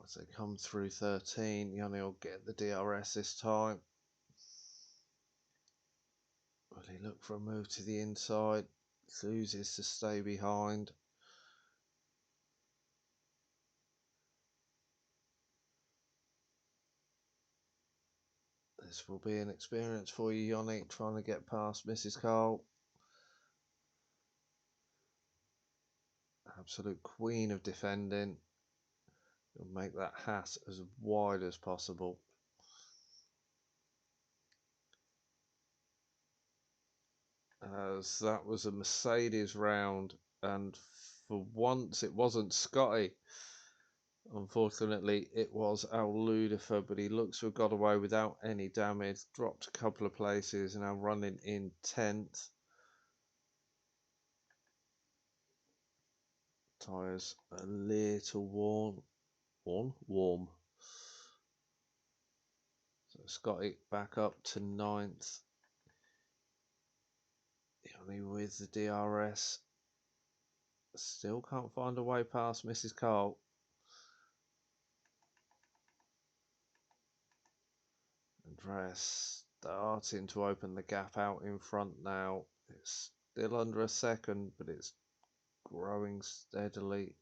[SPEAKER 1] As they come through 13, Yanni will get the DRS this time. Will he look for a move to the inside? Chooses to stay behind. This will be an experience for you, Yanni, trying to get past Mrs. Carl. Absolute queen of defending. You'll make that hat as wide as possible. As that was a Mercedes round, and for once it wasn't Scotty. Unfortunately, it was Al Ludifer, but he looks to have got away without any damage. Dropped a couple of places, now running in 10th. Tyres a little warm. So Scotty back up to 9th. Yanni with the DRS. Still can't find a way past Mrs. Carl. Andreas starting to open the gap out in front now. It's still under a second, but it's growing steadily.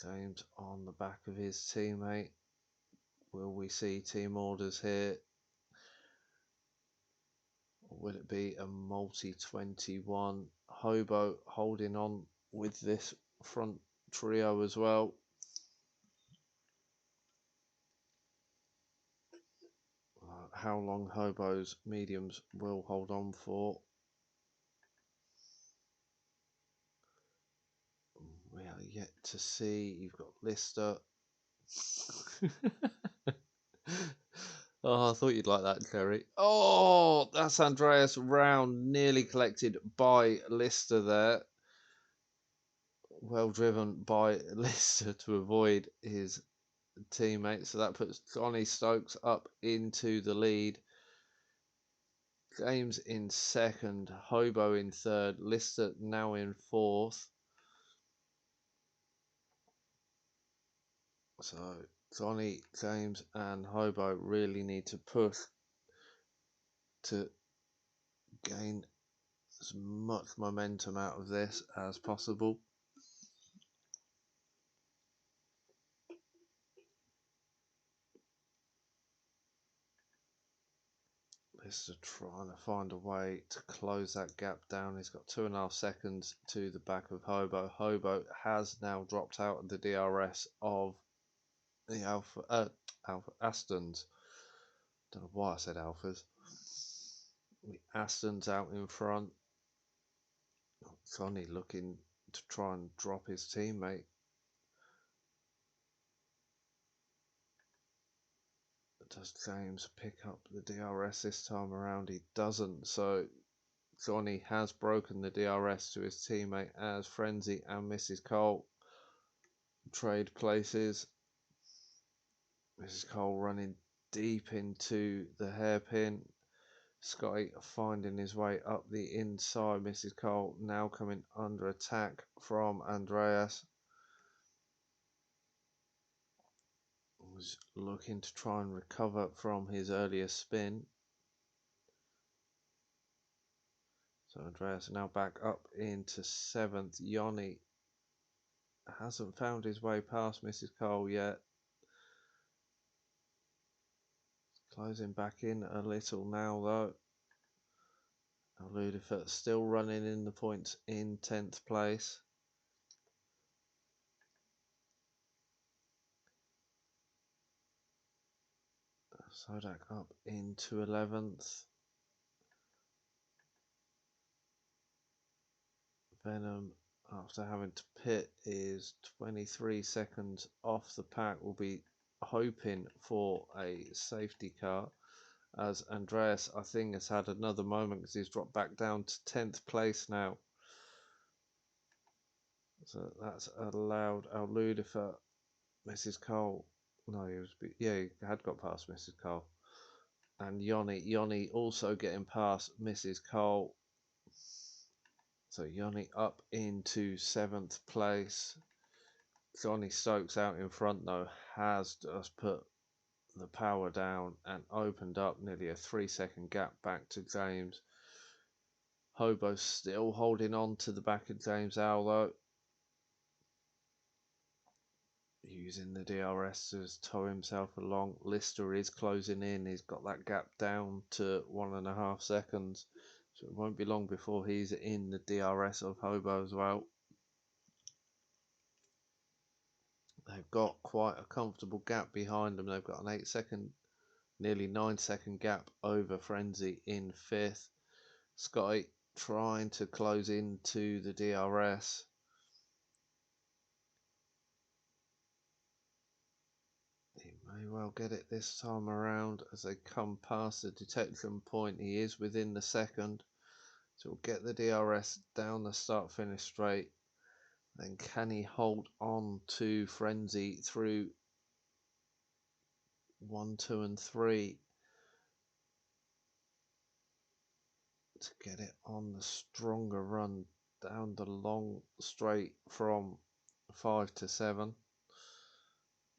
[SPEAKER 1] James on the back of his teammate. Will we see team orders here? Or will it be a multi-21? Hobo holding on with this front trio as well. how long Hobo's mediums will hold on for. We are yet to see. You've got Lister. Oh, I thought you'd like that, Kerry. Oh, that's Andreas Round, nearly collected by Lister there. Well driven by Lister to avoid his teammate. So that puts Johnny Stokes up into the lead. James in second, Hobo in third, Lister now in fourth. So Johnny, James and Hobo really need to push to gain as much momentum out of this as possible. Lister trying to find a way to close that gap down. He's got 2.5 seconds to the back of Hobo. Hobo has now dropped out of the DRS of the Alpha Astons. Don't know why I said Alphas. The Astons out in front. Johnny looking to try and drop his teammate. Does James pick up the DRS this time around? He doesn't, so Johnny has broken the DRS to his teammate as Frenzy and Mrs. Cole trade places. Mrs. Cole running deep into the hairpin. Scotty finding his way up the inside. Mrs. Cole now coming under attack from Andreas. Was looking to try and recover from his earlier spin. So Andreas now back up into seventh. Yanni hasn't found his way past Mrs. Cole yet. Closing back in a little now though. Ludifer still running in the points in 10th place. Sodak up into 11th. Venom, after having to pit, is 23 seconds off the pack. Will be hoping for a safety car, as Andreas, I think, has had another moment because he's dropped back down to 10th place now. So that's allowed Ludifer, Mrs. Cole. No, he had got past Mrs. Cole. And Yanni also getting past Mrs. Cole. So Yanni up into 7th place. Johnny Stokes out in front though has just put the power down and opened up nearly a 3-second gap back to James. Hobo still holding on to the back of James Owl though. Using the DRS to tow himself along. Lister is closing in. He's got that gap down to 1.5 seconds. So it won't be long before he's in the DRS of Hobo as well. They've got quite a comfortable gap behind them. They've got an 8-second, nearly 9-second gap over Frenzy in 5th. Scotty trying to close into the DRS. He may well get it this time around as they come past the detection point. He is within the second. So we'll get the DRS down the start-finish straight. Then can he hold on to Frenzy through 1, 2 and 3 to get it on the stronger run down the long straight from 5 to 7,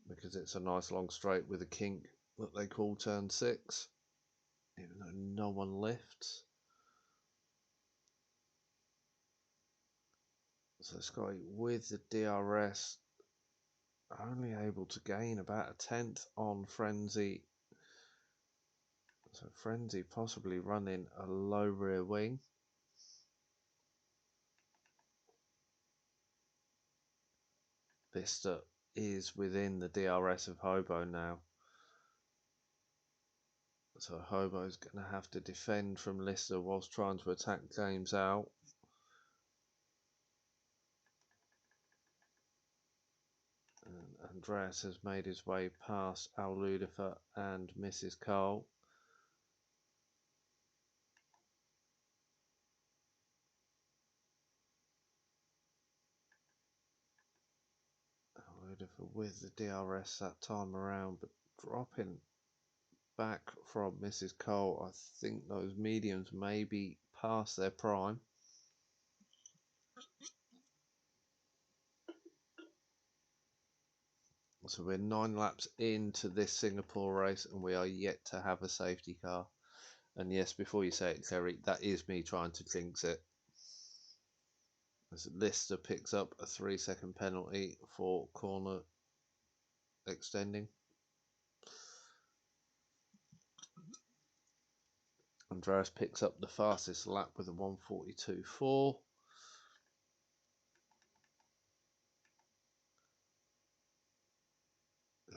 [SPEAKER 1] because it's a nice long straight with a kink that they call turn 6, even though no one lifts. So Scotty with the DRS only able to gain about a 10th on Frenzy. So Frenzy possibly running a low rear wing. Vista is within the DRS of Hobo now. So Hobo's going to have to defend from Lister whilst trying to attack James out. And Andreas has made his way past Al Ludifer and Mrs. Cole. Al Ludifer with the DRS that time around, but dropping back from Mrs. Cole. I think those mediums may be past their prime. So we're 9 laps into this Singapore race and we are yet to have a safety car. And yes, before you say it, Terry, that is me trying to jinx it. As Lister picks up a 3-second penalty for corner extending. Andreas picks up the fastest lap with a 1:42.4.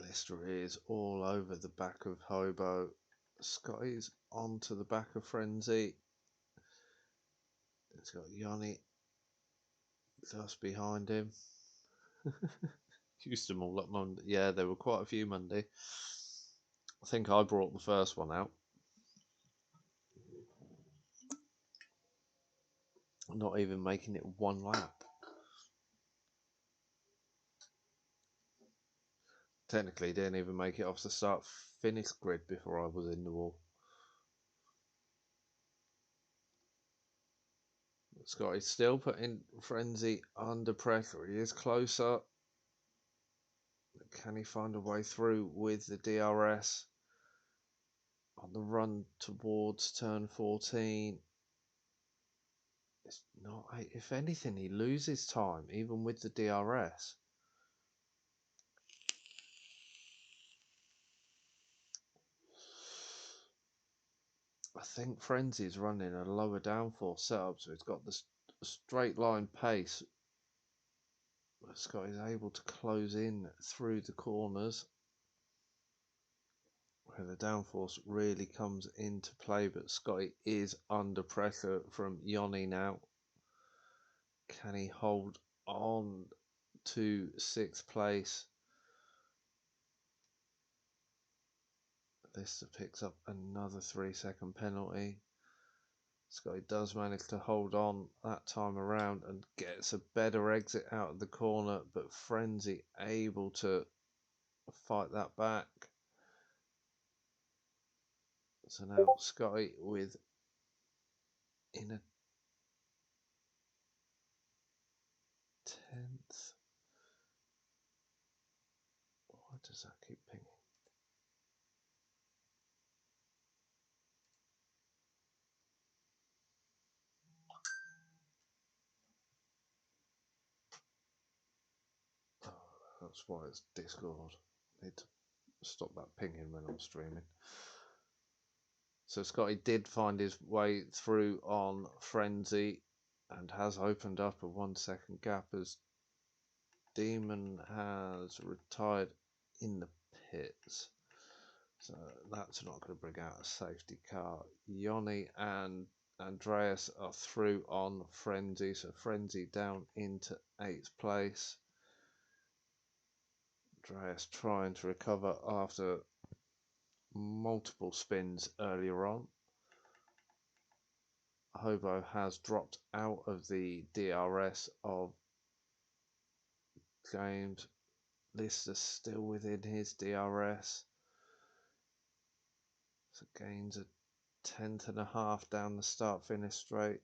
[SPEAKER 1] Lister is all over the back of Hobo. Scotty's onto the back of Frenzy. It's got Yanni just behind him. Used them all up Monday. Yeah, there were quite a few Monday. I think I brought the first one out. Not even making it one lap. Technically, didn't even make it off the start-finish grid before I was in the wall. Scotty's still putting Frenzy under pressure. He is closer. Can he find a way through with the DRS on the run towards turn 14? It's not. If anything, he loses time even with the DRS. I think Frenzy's running a lower downforce setup, so he's got the straight line pace. Scott is able to close in through the corners where the downforce really comes into play, but Scotty is under pressure from Yanni now. Can he hold on to 6th place? Lister picks up another 3-second penalty. Scotty does manage to hold on that time around and gets a better exit out of the corner, but Frenzy able to fight that back. So now Scotty with in a 10th. Why does that keep pinging? Oh, that's why it's Discord. Need to stop that pinging when I'm streaming. So Scotty did find his way through on Frenzy and has opened up a 1-second gap as Demon has retired in the pits. So that's not going to bring out a safety car. Yanni and Andreas are through on Frenzy. So Frenzy down into 8th place. Andreas trying to recover after multiple spins earlier on. Hobo has dropped out of the DRS of James. Lister still within his DRS. So gains a 10.5 down the start-finish straight.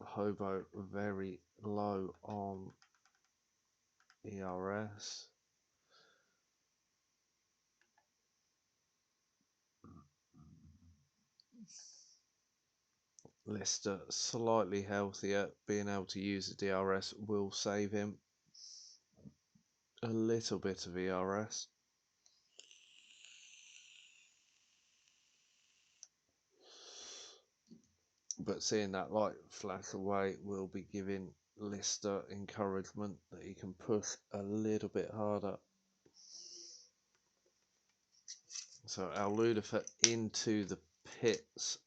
[SPEAKER 1] Hobo very low on ERS. Lister slightly healthier, being able to use the DRS will save him a little bit of ERS. But seeing that light flash away will be giving Lister encouragement that he can push a little bit harder. So our Ludifer into the pits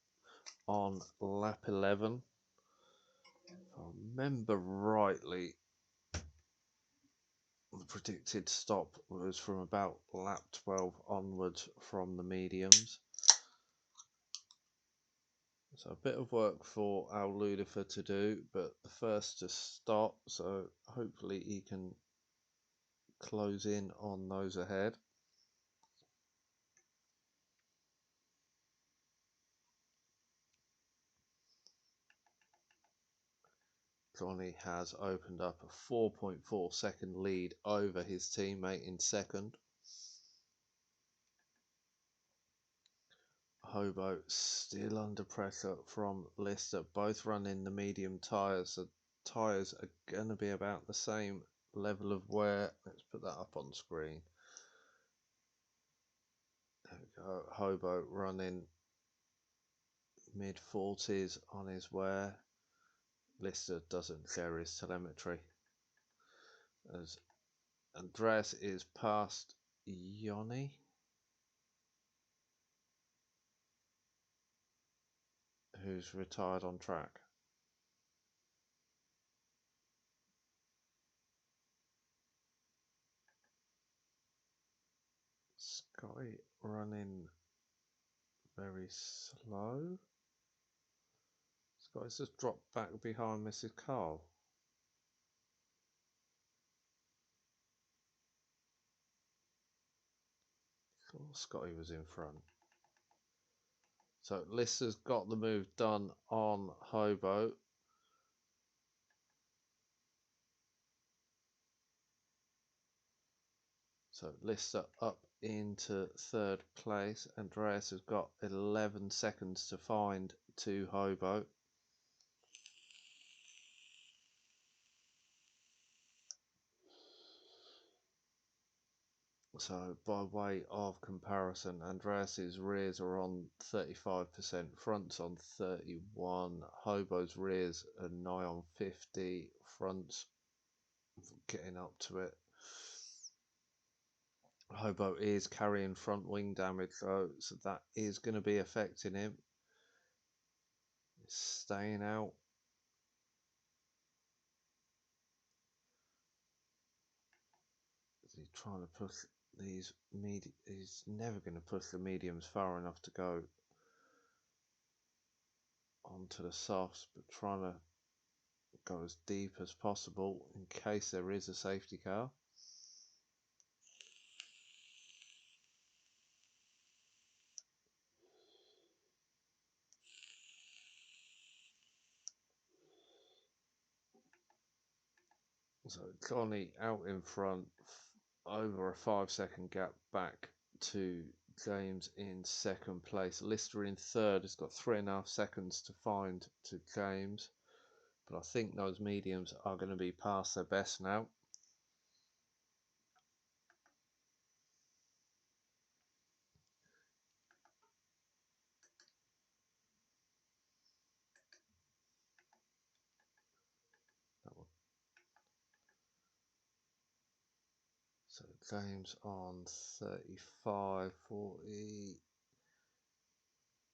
[SPEAKER 1] on lap 11. If I remember rightly, the predicted stop was from about lap 12 onwards from the mediums. So a bit of work for our Ludifer to do, but the first to stop, so hopefully he can close in on those ahead. Johnny has opened up a 4.4 second lead over his teammate in second. Hobo still under pressure from Lister, both running the medium tyres. The tyres are going to be about the same level of wear. Let's put that up on screen. There we go. Hobo running mid 40s on his wear. Lister doesn't share his telemetry. As Andreas is past Yoni, who's retired on track. Scotty running very slow. Scotty's just dropped back behind Mrs. Carl. Thought Scotty was in front. So Lister's got the move done on Hobo. So Lister up into third place. Andreas has got 11 seconds to find to Hobo. So by way of comparison, Andreas's rears are on 35%, fronts on 31, Hobo's rears are nigh on 50, fronts getting up to it. Hobo is carrying front wing damage though, so that is going to be affecting him. He's staying out. He's trying to push these he's never going to push the mediums far enough to go onto the softs, but trying to go as deep as possible in case there is a safety car. So Johnny out in front, over a 5-second gap back to James in second place. Lister in third has got 3.5 seconds to find to James, but I think those mediums are going to be past their best now. So James on 35, 40.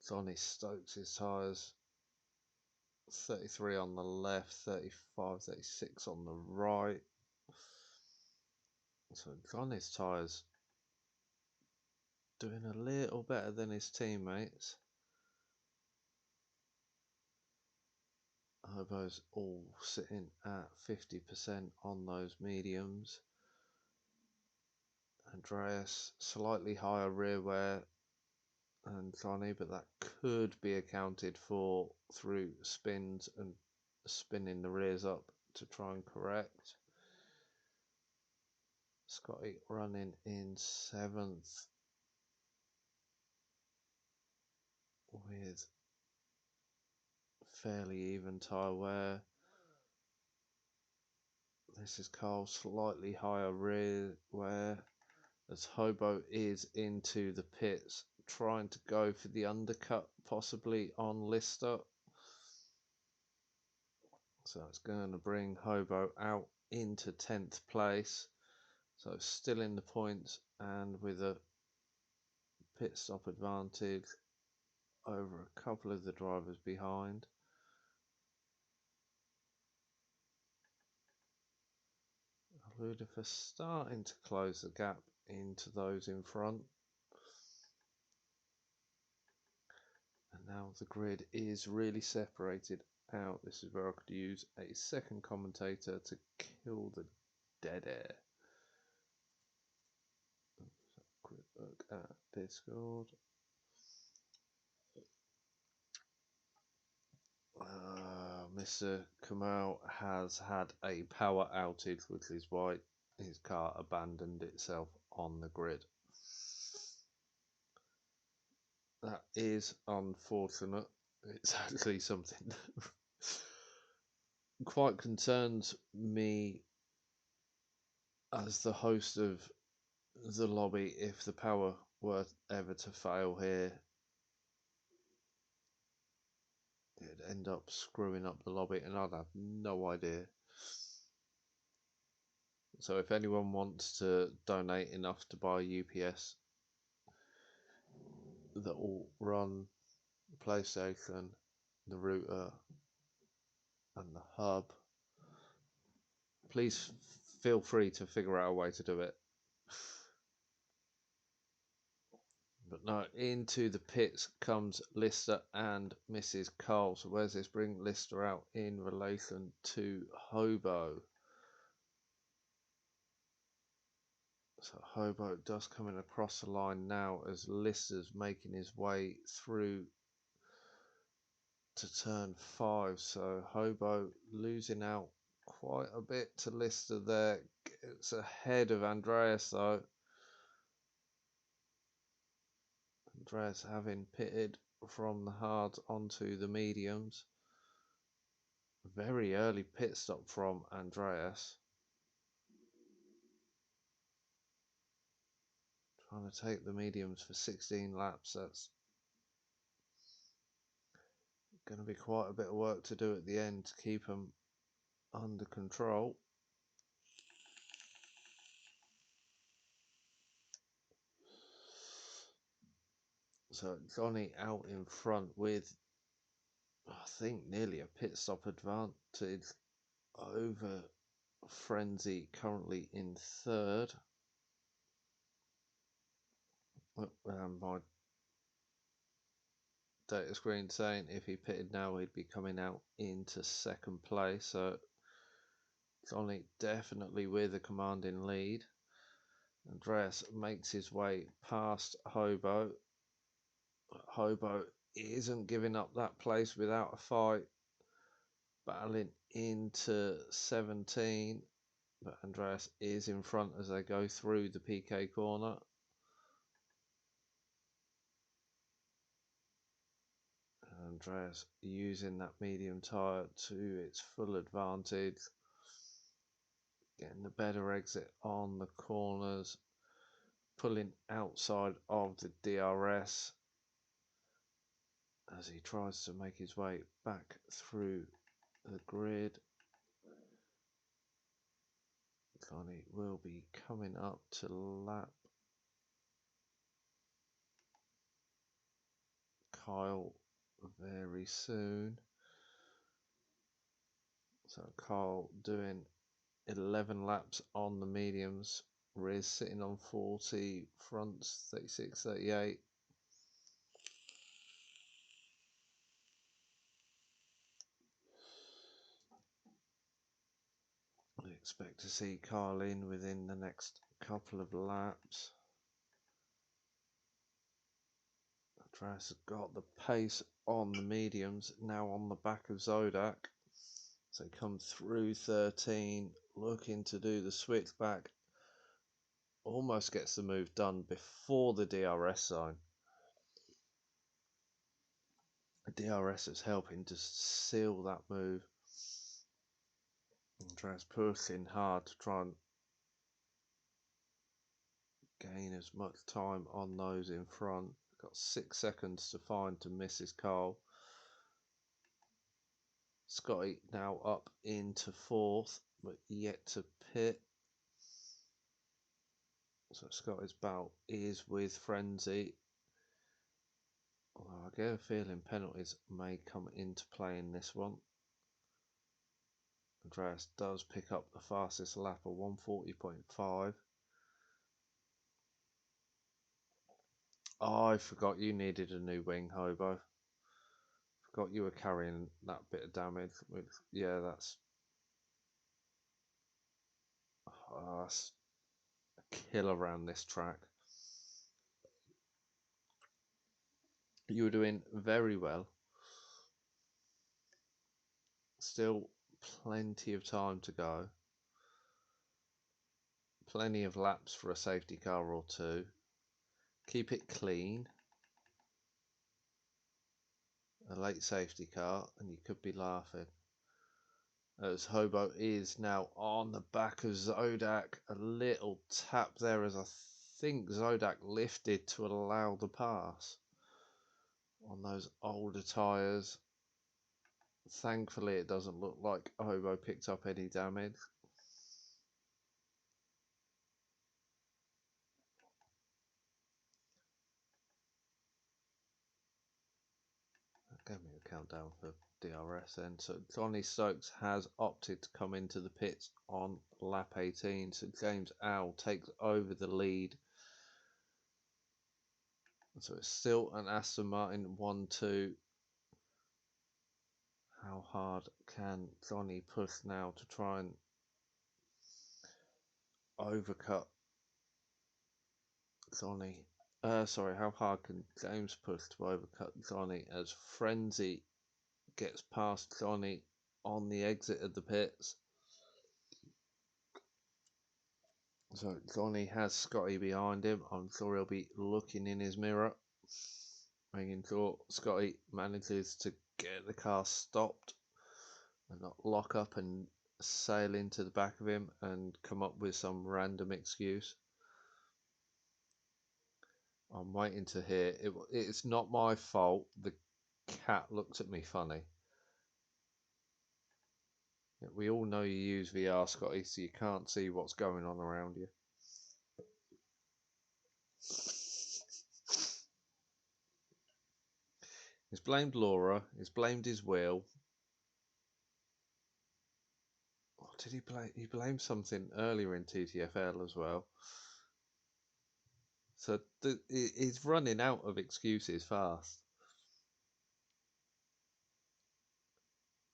[SPEAKER 1] Johnny stokes his tyres. 33 on the left, 35, 36 on the right. So Johnny's tyres doing a little better than his teammates. Hobo's all sitting at 50% on those mediums. Andreas slightly higher rear wear than Johnny, but that could be accounted for through spins and spinning the rears up to try and correct. Scotty running in 7th with fairly even tyre wear. This is Carl, slightly higher rear wear as Hobo is into the pits, trying to go for the undercut possibly on Lister. So it's going to bring Hobo out into 10th place. So still in the points and with a pit stop advantage over a couple of the drivers behind. Ludifer starting to close the gap into those in front. And now the grid is really separated out. This is where I could use a second commentator to kill the dead air. So quick look at Discord. Mr. Kamal has had a power outage, which is why his car abandoned itself on the grid. That is unfortunate. It's actually something that quite concerns me as the host of the lobby. If the power were ever to fail here, it'd end up screwing up the lobby, and I'd have no idea. So if anyone wants to donate enough to buy a UPS that will run the PlayStation, the router, and the hub, please feel free to figure out a way to do it. But no, into the pits comes Lister and Mrs. Cole. So where's this bring Lister out in relation to Hobo? So Hobo does come in across the line now as Lister's making his way through to turn 5. So Hobo losing out quite a bit to Lister there. It's ahead of Andreas though. Andreas having pitted from the hards onto the mediums. Very early pit stop from Andreas. Trying to take the mediums for 16 laps. That's going to be quite a bit of work to do at the end to keep them under control. So Johnny out in front with, I think, nearly a pit stop advantage over Frenzy, currently in third. My data screen saying if he pitted now he'd be coming out into second place. So Johnny definitely with a commanding lead. Andreas makes his way past Hobo. Hobo isn't giving up that place without a fight. Battling into 17. But Andreas is in front as they go through the PK corner. Andreas using that medium tyre to its full advantage. Getting the better exit on the corners. Pulling outside of the DRS as he tries to make his way back through the grid. Connie will be coming up to lap Kyle very soon. So Kyle doing 11 laps on the mediums. Riz sitting on 40, fronts 36, 38. I expect to see Kyle in within the next couple of laps. Andreas has got the pace on the mediums, now on the back of Zodak. So he comes through 13, looking to do the switchback. Almost gets the move done before the DRS zone. The DRS is helping to seal that move. Andreas pushing hard to try and gain as much time on those in front. Got 6 seconds to find to Mrs. Cole. Scotty now up into 4th, but yet to pit. So Scotty's bout is with Frenzy. Although I get a feeling penalties may come into play in this one. Andreas does pick up the fastest lap of 140.5. Oh, I forgot you needed a new wing, Hobo. Forgot you were carrying that bit of damage. Yeah, that's a kill around this track. You were doing very well. Still plenty of time to go. Plenty of laps for a safety car or two. Keep it clean. A late safety car and you could be laughing. As Hobo is now on the back of Zodak. A little tap there as I think Zodak lifted to allow the pass on those older tyres. Thankfully it doesn't look like Hobo picked up any damage. Give me a countdown for DRS then. So Johnny Stokes has opted to come into the pits on lap 18. So James Owl takes over the lead. So it's still an Aston Martin 1-2. How hard can Johnny push now to try and overcut Johnny? Sorry, how hard can James push to overcut Johnny as Frenzy gets past Johnny on the exit of the pits? So Johnny has Scotty behind him. I'm sure he'll be looking in his mirror, making sure Scotty manages to get the car stopped and not lock up and sail into the back of him and come up with some random excuse. I'm waiting to hear. It's not my fault. The cat looked at me funny. We all know you use VR, Scotty, so you can't see what's going on around you. He's blamed Laura. He's blamed his wheel. What did he blame? He blamed something earlier in TTFL as well. So he's running out of excuses fast.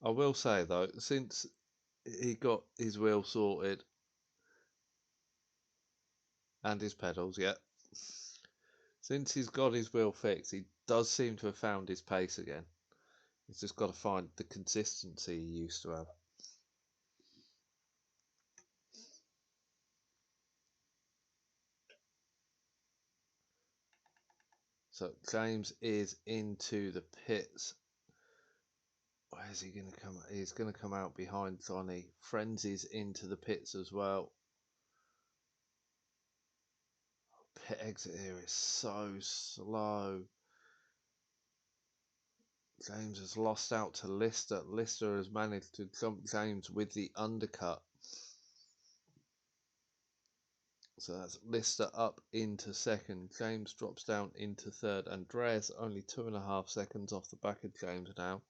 [SPEAKER 1] I will say though, since he got his wheel sorted and his pedals, yeah. Since he's got his wheel fixed, he does seem to have found his pace again. He's just got to find the consistency he used to have. So James is into the pits. Where's he going to come? He's going to come out behind Johnny. Frenzy's into the pits as well. Pit exit here is so slow. James has lost out to Lister. Lister has managed to jump James with the undercut. So that's Lister up into second. James drops down into third. Andreas only 2.5 seconds off the back of James now.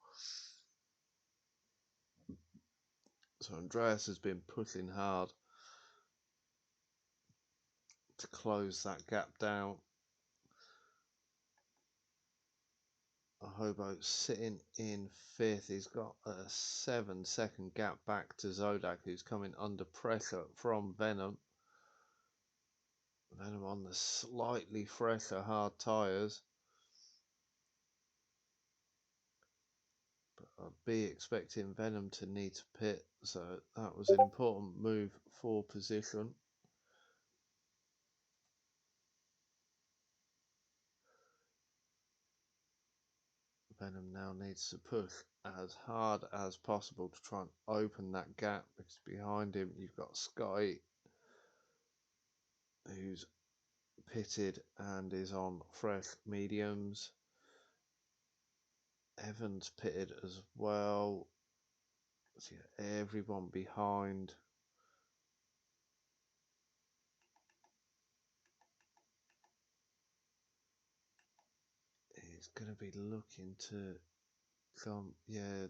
[SPEAKER 1] So Andreas has been pushing hard to close that gap down. Hobo sitting in fifth. He's got a 7-second gap back to Zodak, who's coming under pressure from Venom. Venom on the slightly fresher hard tyres. But I'd be expecting Venom to need to pit, so that was an important move for position. Venom now needs to push as hard as possible to try and open that gap, because behind him you've got Scotty, who's pitted and is on fresh mediums. Evans pitted as well. So yeah, everyone behind. he's going to be looking to come. Yeah,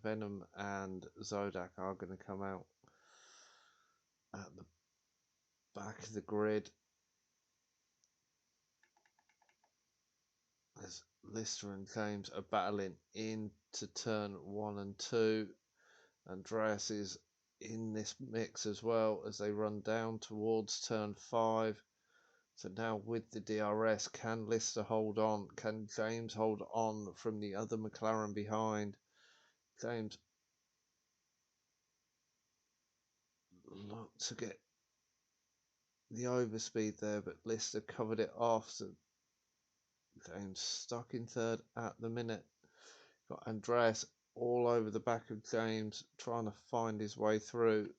[SPEAKER 1] Venom and Zodak are going to come out at the back of the grid. As Lister and James are battling into turn 1 and 2. Andreas is in this mix as well as they run down towards turn 5. So now with the DRS, can Lister hold on? Can James hold on from the other McLaren behind? James looked to get the overspeed there, but Lister covered it off. So James stuck in third at the minute. Got Andreas all over the back of James, trying to find his way through.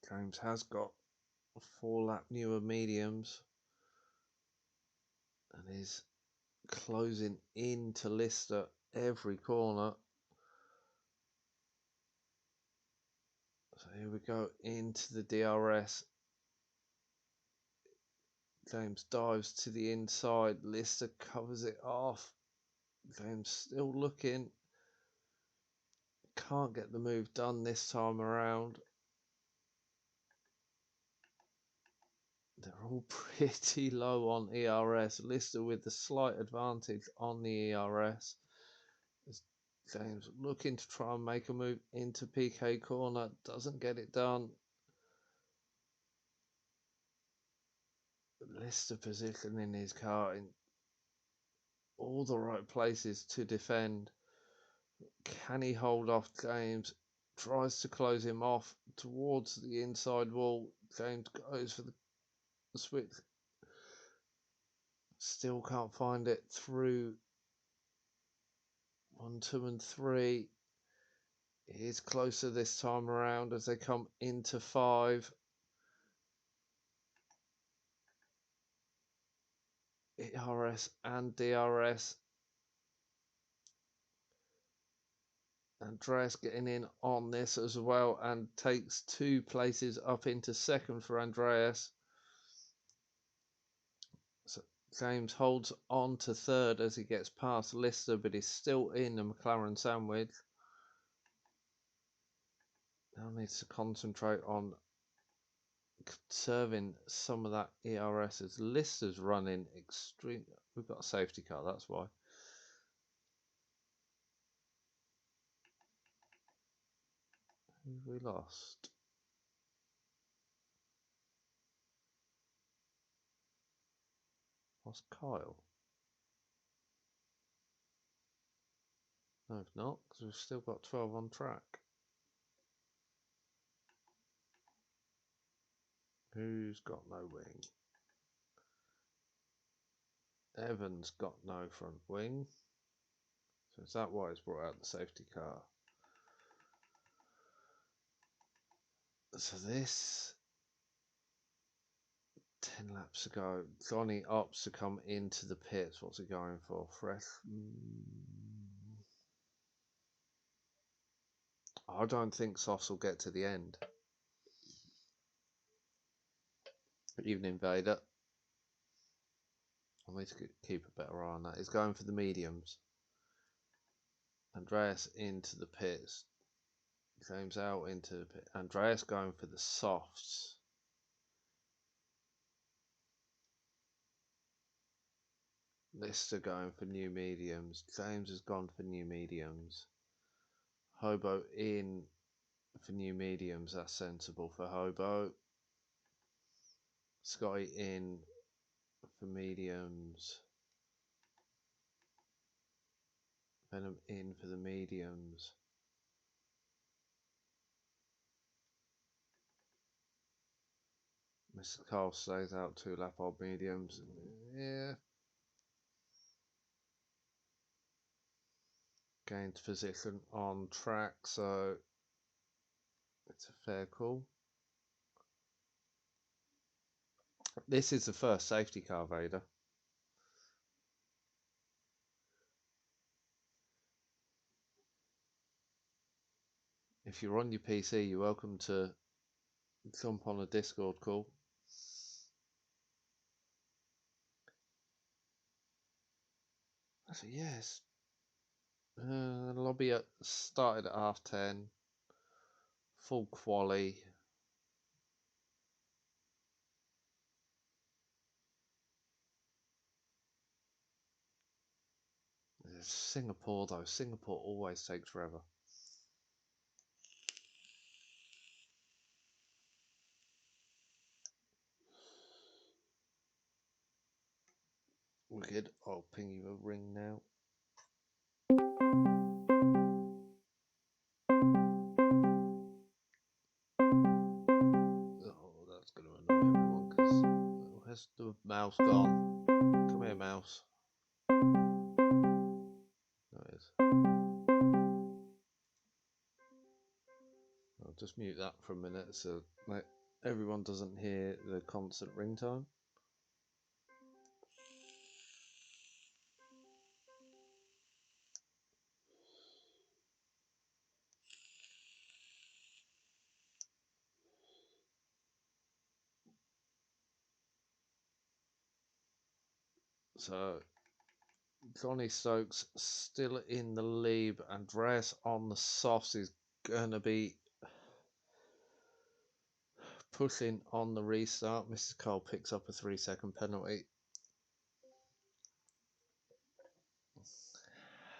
[SPEAKER 1] James has got 4-lap newer mediums and is closing into Lister every corner. So here we go into the DRS. James dives to the inside. Lister covers it off. James still looking. Can't get the move done this time around. They're all pretty low on ERS. Lister with the slight advantage on the ERS. As James looking to try and make a move into PK corner. Doesn't get it done. Lister positioning his car in all the right places to defend. Can he hold off James? Tries to close him off towards the inside wall. James goes for the switch. Still can't find it through 1, 2 and 3. It is closer this time around as they come into 5. ERS and DRS. Andreas getting in on this as well and takes 2 places up into second for Andreas. So James holds on to third as he gets past Lister, but he's still in the McLaren sandwich. Now needs to concentrate on conserving some of that ERS as Lister's running extreme. We've got a safety car, that's why. Who we lost? Lost Kyle. No, if not, because we've still got 12 on track. Who's got no wing? Evans got no front wing. So is that why it's brought out the safety car? So this 10 laps ago, Johnny opts to come into the pits. What's he going for? Fresh? I don't think softs will get to the end. Evening Vader. I need to keep a better eye on that. He's going for the mediums. Andreas into the pits. James out into the pit. Andreas going for the softs. Lister going for new mediums. James has gone for new mediums. Hobo in for new mediums. That's sensible for Hobo. Scotty in for mediums. Venom in for the mediums. Mr. Carl stays out 2 lap old mediums. Yeah. Gained position on track, so it's a fair call. This is the first safety car, Vader. If you're on your PC, you're welcome to jump on a Discord call. So yes, lobby started at 10:30, full quali. Singapore though, Singapore always takes forever. Wicked. I'll ping you a ring now. Oh, that's going to annoy everyone because where's the mouse gone? Come here, mouse. There it is. I'll just mute that for a minute so everyone doesn't hear the constant ringtone. So Johnny Stokes still in the lead. Andreas on the softs is going to be pushing on the restart. Mrs. Cole picks up a 3-second penalty.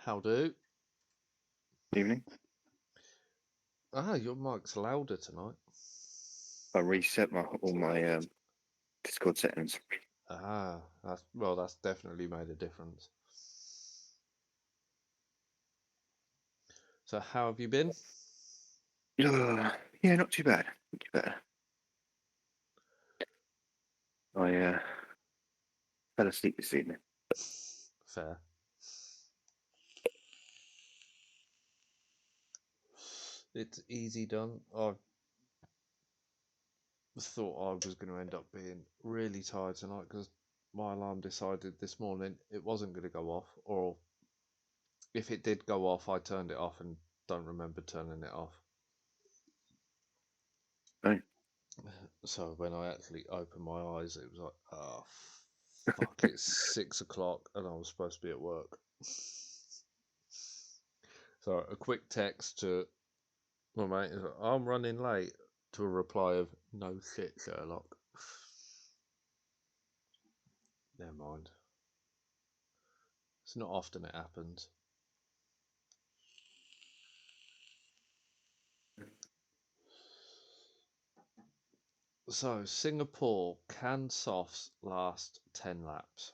[SPEAKER 1] How do?
[SPEAKER 2] Evening.
[SPEAKER 1] Your mic's louder tonight.
[SPEAKER 2] I reset all my Discord settings.
[SPEAKER 1] That's definitely made a difference. So how have you been?
[SPEAKER 2] Yeah, not too bad. Not too bad. I fell asleep this evening.
[SPEAKER 1] Fair. It's easy done. I thought I was going to end up being really tired tonight because my alarm decided this morning it wasn't going to go off, or if it did go off, I turned it off and don't remember turning it off.
[SPEAKER 2] Right.
[SPEAKER 1] So when I actually opened my eyes, it was like, oh, fuck, it's 6 o'clock and I was supposed to be at work. So a quick text to my mate is like, I'm running late, to a reply of, no shit, Sherlock. Never mind. It's not often it happens. So, Singapore, can softs last 10 laps?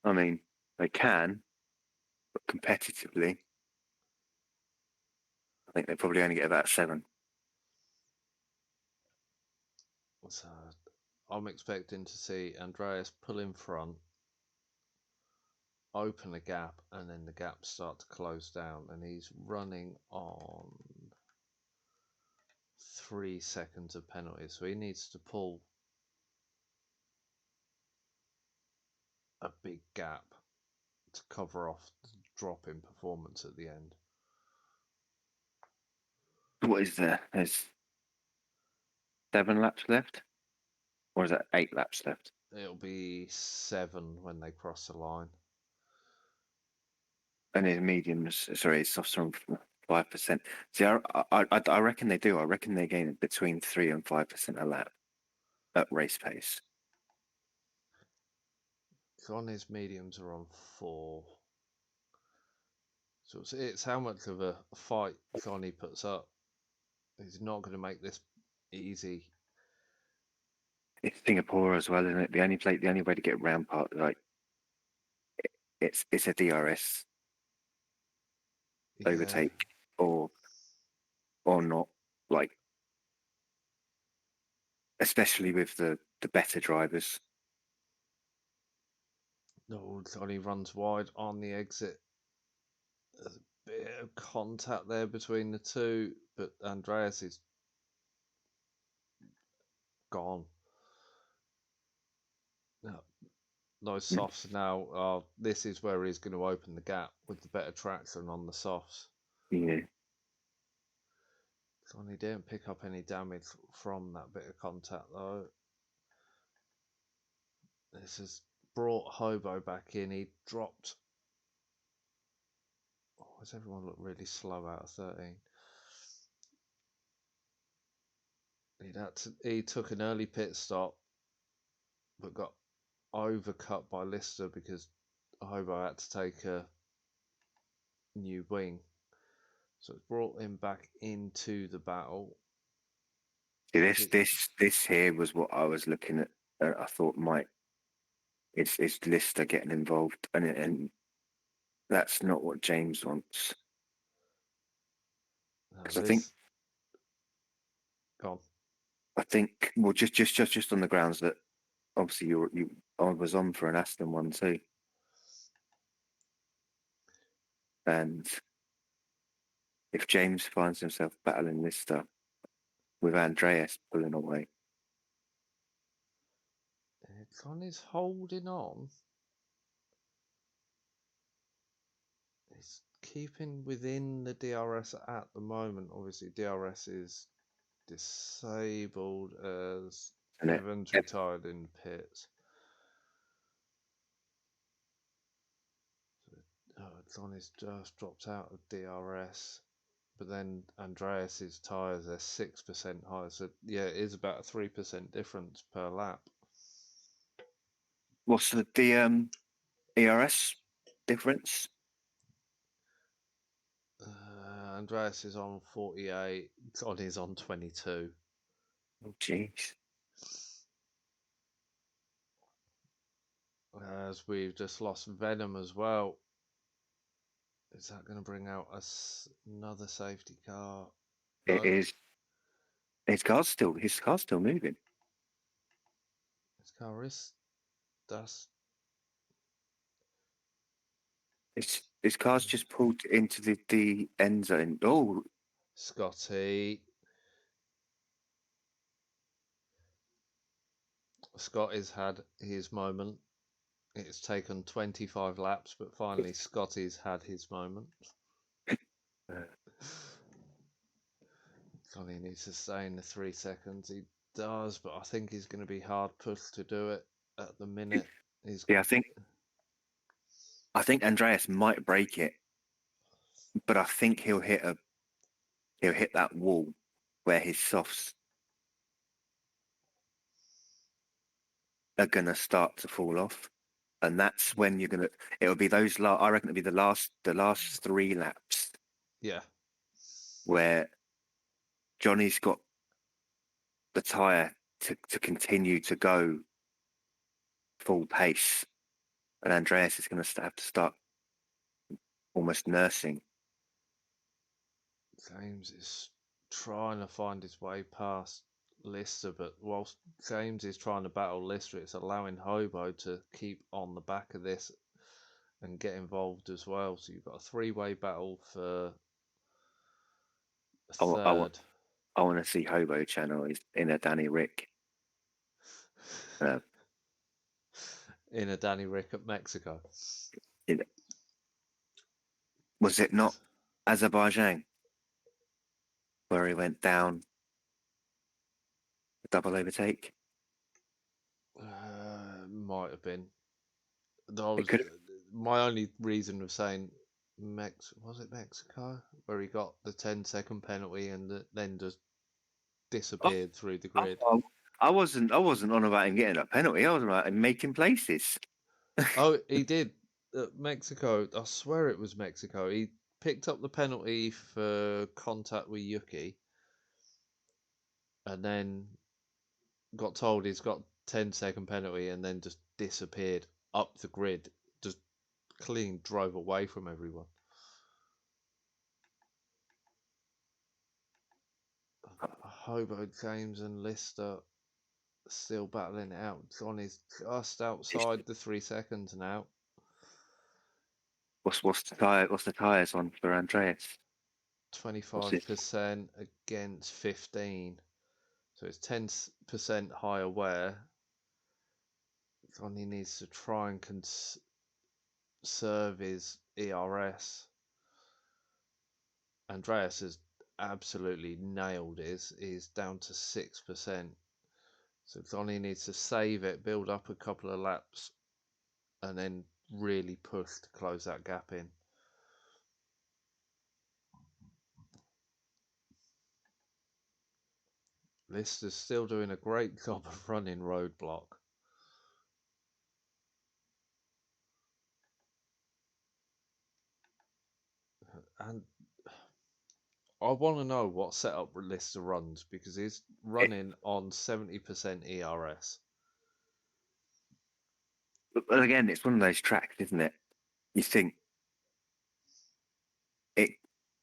[SPEAKER 2] I mean, they can, but competitively, I think they probably only get about 7.
[SPEAKER 1] So, I'm expecting to see Andreas pull in front, open a gap, and then the gaps start to close down. And he's running on 3 seconds of penalty, so he needs to pull a big gap to cover off the drop in performance at the end.
[SPEAKER 2] What is there? There's 7 laps left? Or is that 8 laps left?
[SPEAKER 1] It'll be 7 when they cross the line.
[SPEAKER 2] And his mediums, sorry, his softs are on 5%. See, I reckon they do. I reckon they gain between 3 and 5% a lap at race pace.
[SPEAKER 1] Connie's mediums are on 4. So it's how much of a fight Connie puts up. He's not going to make this easy.
[SPEAKER 2] It's Singapore as well, isn't it? The only way to get around part, like, it's a DRS overtake or not, like, especially with the better drivers.
[SPEAKER 1] No, Connie runs wide on the exit. There's a bit of contact there between the two, but Andreas is gone. No, those softs now, this is where he's going to open the gap with the better traction on the softs.
[SPEAKER 2] Yeah.
[SPEAKER 1] Connie didn't pick up any damage from that bit of contact though. This is brought Hobo back in. He dropped. Oh, why does everyone look really slow out of 13? He took an early pit stop, but got overcut by Lister because Hobo had to take a new wing. So it's brought him back into the battle.
[SPEAKER 2] See, this here was what I was looking at. I thought it's Lister getting involved, and that's not what James wants. Because
[SPEAKER 1] Gone.
[SPEAKER 2] I think, well, just on the grounds that obviously I was on for an Aston one too, and if James finds himself battling Lister with Andreas pulling away,
[SPEAKER 1] Connie's holding on. He's keeping within the DRS at the moment. Obviously, DRS is disabled as Evans retired in pits. Connie's just dropped out of DRS. But then Andreas's tyres are 6% higher. So, yeah, it is about a 3% difference per lap.
[SPEAKER 2] what's the ERS difference?
[SPEAKER 1] Andreas is on 48, Connie's on 22.
[SPEAKER 2] Oh, jeez.
[SPEAKER 1] As we've just lost Venom as well. Is that going to bring out another safety car?
[SPEAKER 2] No. It is. His car's still moving.
[SPEAKER 1] His car is. That's.
[SPEAKER 2] His car's just pulled into the end zone. Oh,
[SPEAKER 1] Scott has had his moment. It's taken 25 laps, but finally Scotty's had his moment. Connie needs to stay in the 3 seconds. He does, but I think he's going to be hard pushed to do it at the minute.
[SPEAKER 2] Yeah, I think Andreas might break it, but I think he'll hit that wall where his softs are gonna start to fall off, and that's when it'll be those. I reckon it'll be the last 3 laps.
[SPEAKER 1] Yeah.
[SPEAKER 2] Where Johnny's got the tyre to continue to go full pace, and Andreas is going to have to start almost nursing.
[SPEAKER 1] James is trying to find his way past Lister, but whilst James is trying to battle Lister, it's allowing Hobo to keep on the back of this and get involved as well. So you've got a 3-way battle for a third.
[SPEAKER 2] I want to see Hobo channel in a Danny Rick.
[SPEAKER 1] In a Danny Rick at Mexico.
[SPEAKER 2] Was it not Azerbaijan where he went down a double overtake?
[SPEAKER 1] Might have been. My only reason of saying was it Mexico where he got the 10-second penalty and then just disappeared through the grid.
[SPEAKER 2] I wasn't on about him getting a penalty. I was about him making places.
[SPEAKER 1] Oh, he did. Mexico, I swear it was Mexico. He picked up the penalty for contact with Yuki and then got told he's got 10-second penalty and then just disappeared up the grid. Just clean drove away from everyone. Hobo, James and Lister still battling it out. Johnny's just outside the 3 seconds now.
[SPEAKER 2] What's the tyres on for Andreas?
[SPEAKER 1] 25% against 15. So it's 10% higher wear. Johnny needs to try and conserve his ERS. Andreas has absolutely nailed his. He's down to 6%. So Johnny needs to save it, build up a couple of laps and then really push to close that gap in. Lister's still doing a great job of running roadblock. And I want to know what setup Lister runs, because he's running on 70% ERS.
[SPEAKER 2] But again, it's one of those tracks, isn't it? You think it.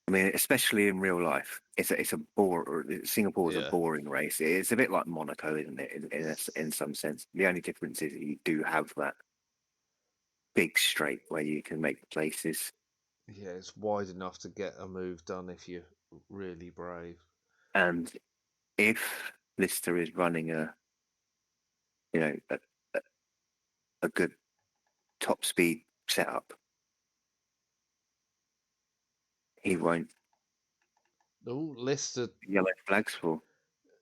[SPEAKER 2] I mean, especially in real life, it's a bore. Singapore is a
[SPEAKER 1] Yeah.
[SPEAKER 2] boring race. It's a bit like Monaco, isn't it? In some sense, the only difference is that you do have that big straight where you can make places.
[SPEAKER 1] Yeah, it's wide enough to get a move done if you're really brave.
[SPEAKER 2] And if Lister is running you know, a good top speed setup, he won't
[SPEAKER 1] Oh, Lister,
[SPEAKER 2] yellow flags for.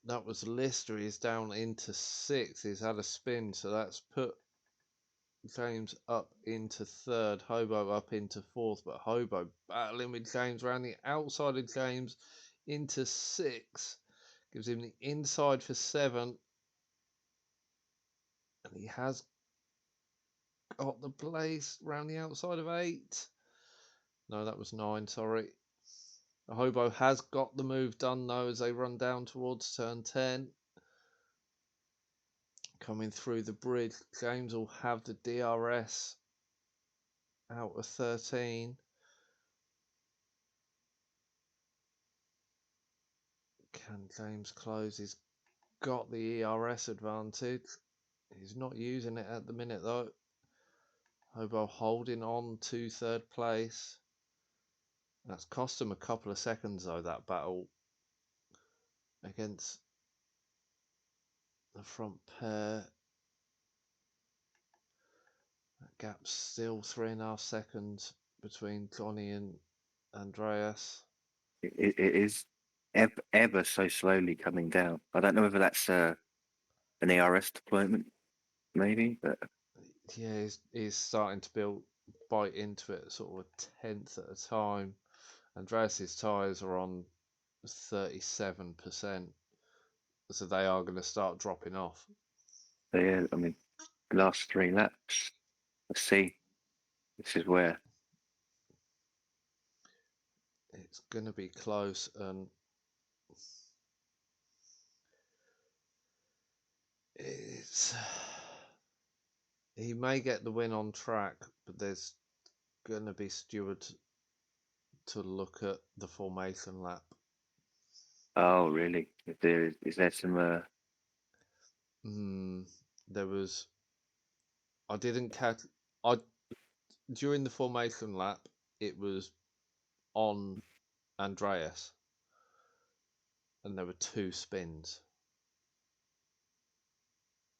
[SPEAKER 1] that was Lister. He's down into 6th. He's had a spin, so that's put James up into 3rd, Hobo up into 4th, but Hobo battling with James around the outside of James into 6th. Gives him the inside for 7th. And he has got the place round the outside of 8. No, that was 9, sorry. The Hobo has got the move done though as they run down towards turn 10. Coming through the bridge, James will have the DRS out of 13. Can James close? He's got the ERS advantage. He's not using it at the minute though. Hobo holding on to 3rd place. That's cost him a couple of seconds though, that battle against the front pair. That gap's still 3.5 seconds between Johnny and Andreas.
[SPEAKER 2] It is ever so slowly coming down. I don't know whether that's an ARS deployment, maybe, but
[SPEAKER 1] Yeah, he's starting to bite into it sort of a tenth at a time. Andreas's tyres are on 37%, so they are going to start dropping off.
[SPEAKER 2] yeah, I mean, last 3 laps. Let's see. This is where
[SPEAKER 1] It's going to be close, and it's he may get the win on track, but there's going to be stewards to look at the formation lap.
[SPEAKER 2] Oh, really? Is there some?
[SPEAKER 1] There was. I didn't catch. I During the formation lap, it was on Andreas, and there were 2 spins,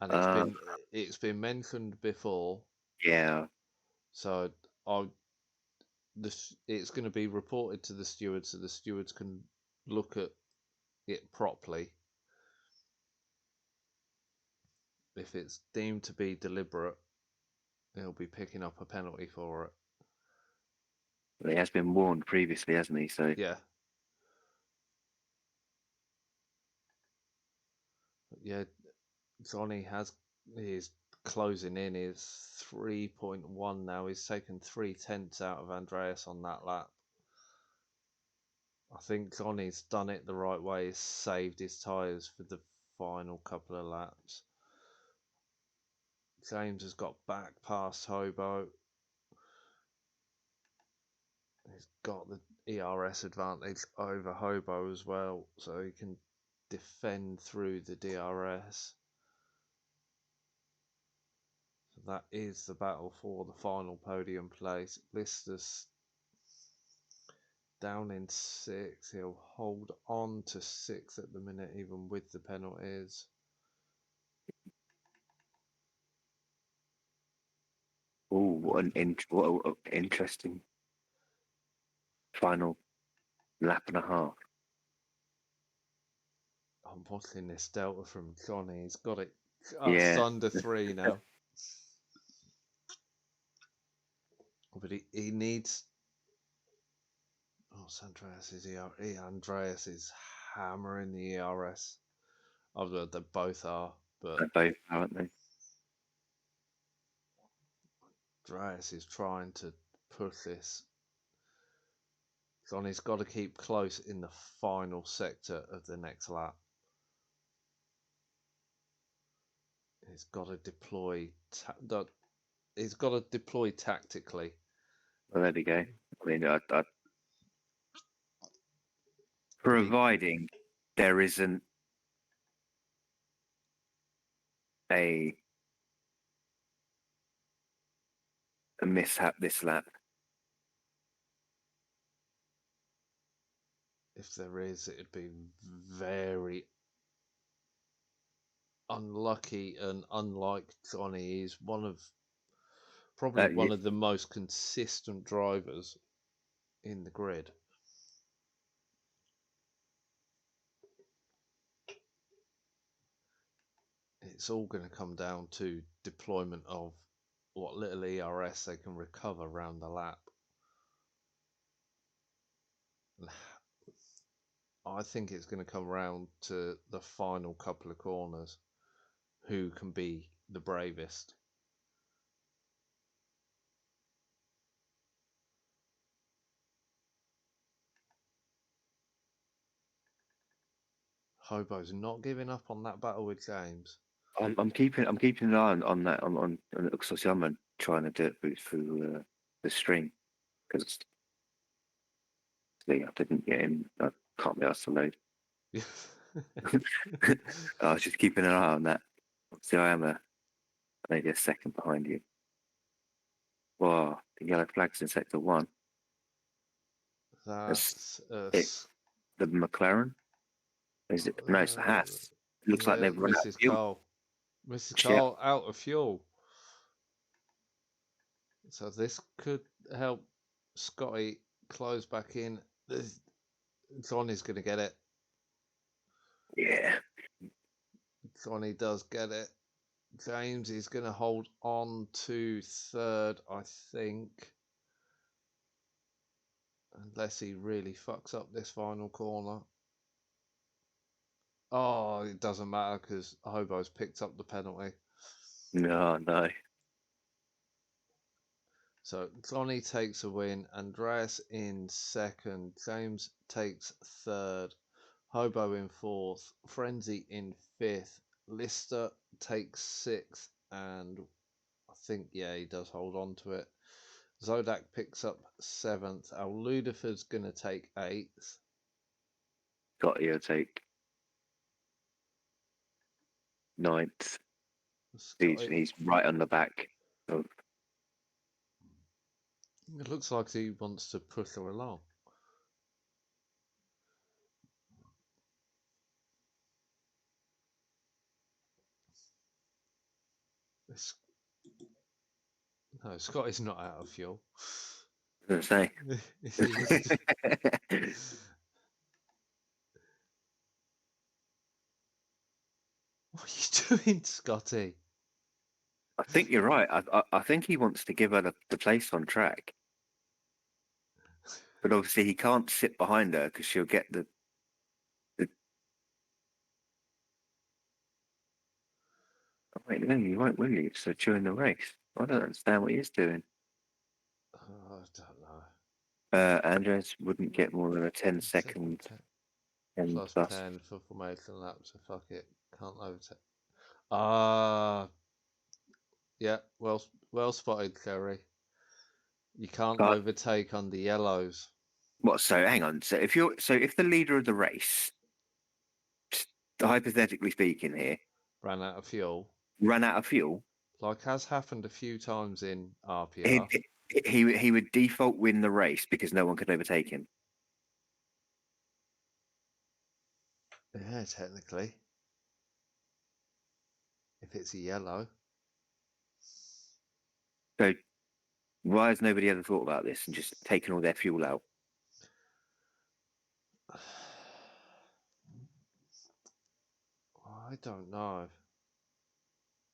[SPEAKER 1] and
[SPEAKER 2] Uh,
[SPEAKER 1] it's been mentioned before,
[SPEAKER 2] yeah.
[SPEAKER 1] so I it's going to be reported to the stewards so the stewards can look at it properly. If it's deemed to be deliberate, he'll be picking up a penalty for it.
[SPEAKER 2] He has been warned previously, hasn't he? So
[SPEAKER 1] Yeah. Yeah, Johnny is closing in. Is 3.1 now. He's taken 3/10 out of Andreas on that lap. I think Johnny's done it the right way. He's saved his tyres for the final couple of laps. James has got back past Hobo. He's got the ERS advantage over Hobo as well, so he can defend through the DRS. So that is the battle for the final podium place. Lister's down in 6th. He'll hold on to 6th at the minute, even with the penalties.
[SPEAKER 2] what an interesting final lap and a half.
[SPEAKER 1] I'm watching this delta from Johnny. He's got it just
[SPEAKER 2] Yeah,
[SPEAKER 1] under 3 now. But he needs. Oh, Andreas is hammering the ERS. Although they both are, but
[SPEAKER 2] They're both, aren't they?
[SPEAKER 1] Andreas is trying to push this. Johnny's got to keep close in the final sector of the next lap. He's got to deploy. He's got to deploy tactically.
[SPEAKER 2] Well, there we go. I mean, providing there isn't a mishap this lap.
[SPEAKER 1] If there is, it'd be very unlucky and unlike Johnny. He's probably one of the most consistent drivers in the grid. It's all going to come down to deployment of what little ERS they can recover around the lap. I think it's going to come around to the final couple of corners who can be the bravest. Hobo's not giving up on that battle with James.
[SPEAKER 2] I'm keeping an eye on that on because obviously I'm trying to do it through the stream because I didn't get in. I can't be asked to load. I was just keeping an eye on that. See, I am maybe a second behind you. Wow, the yellow flag's in sector 1.
[SPEAKER 1] That's
[SPEAKER 2] the McLaren. Is it? No, it's the Haas. It looks like they've run out of fuel.
[SPEAKER 1] Cole. Mrs. Cole out of fuel. So this could help Scotty close back in. Johnny's going to get it.
[SPEAKER 2] Yeah.
[SPEAKER 1] Johnny does get it. James is going to hold on to third, I think. Unless he really fucks up this final corner. Oh, it doesn't matter because Hobo's picked up the penalty.
[SPEAKER 2] No.
[SPEAKER 1] So Johnny takes a win. Andreas in second. James takes third. Hobo in fourth. Frenzy in fifth. Lister takes sixth. And I think, he does hold on to it. Zodak picks up seventh. Al Ludifer's going to take eighth.
[SPEAKER 2] Got you take ninth. He's right on the back. Of...
[SPEAKER 1] It looks like he wants to push her along. No, Scott is not out of fuel.
[SPEAKER 2] I was going to say.
[SPEAKER 1] What are you doing, Scotty?
[SPEAKER 2] I think you're right. I think he wants to give her the place on track. But obviously he can't sit behind her because she'll get the... Oh, wait, no, you won't, will you? So during the race. I don't understand what he's doing.
[SPEAKER 1] I don't know.
[SPEAKER 2] Andres wouldn't get more than a 10-second... 10
[SPEAKER 1] plus
[SPEAKER 2] plus
[SPEAKER 1] 10 for formation lap, so fuck it. Can't overtake. Yeah, well spotted, Kerry. You can't overtake on the yellows.
[SPEAKER 2] What? So hang on. So if the leader of the race, hypothetically speaking, here,
[SPEAKER 1] ran out of fuel,
[SPEAKER 2] like
[SPEAKER 1] has happened a few times in RPR,
[SPEAKER 2] he would default win the race because no one could overtake him.
[SPEAKER 1] Yeah, technically, if it's a yellow.
[SPEAKER 2] So why has nobody ever thought about this and just taken all their fuel out?
[SPEAKER 1] I don't know.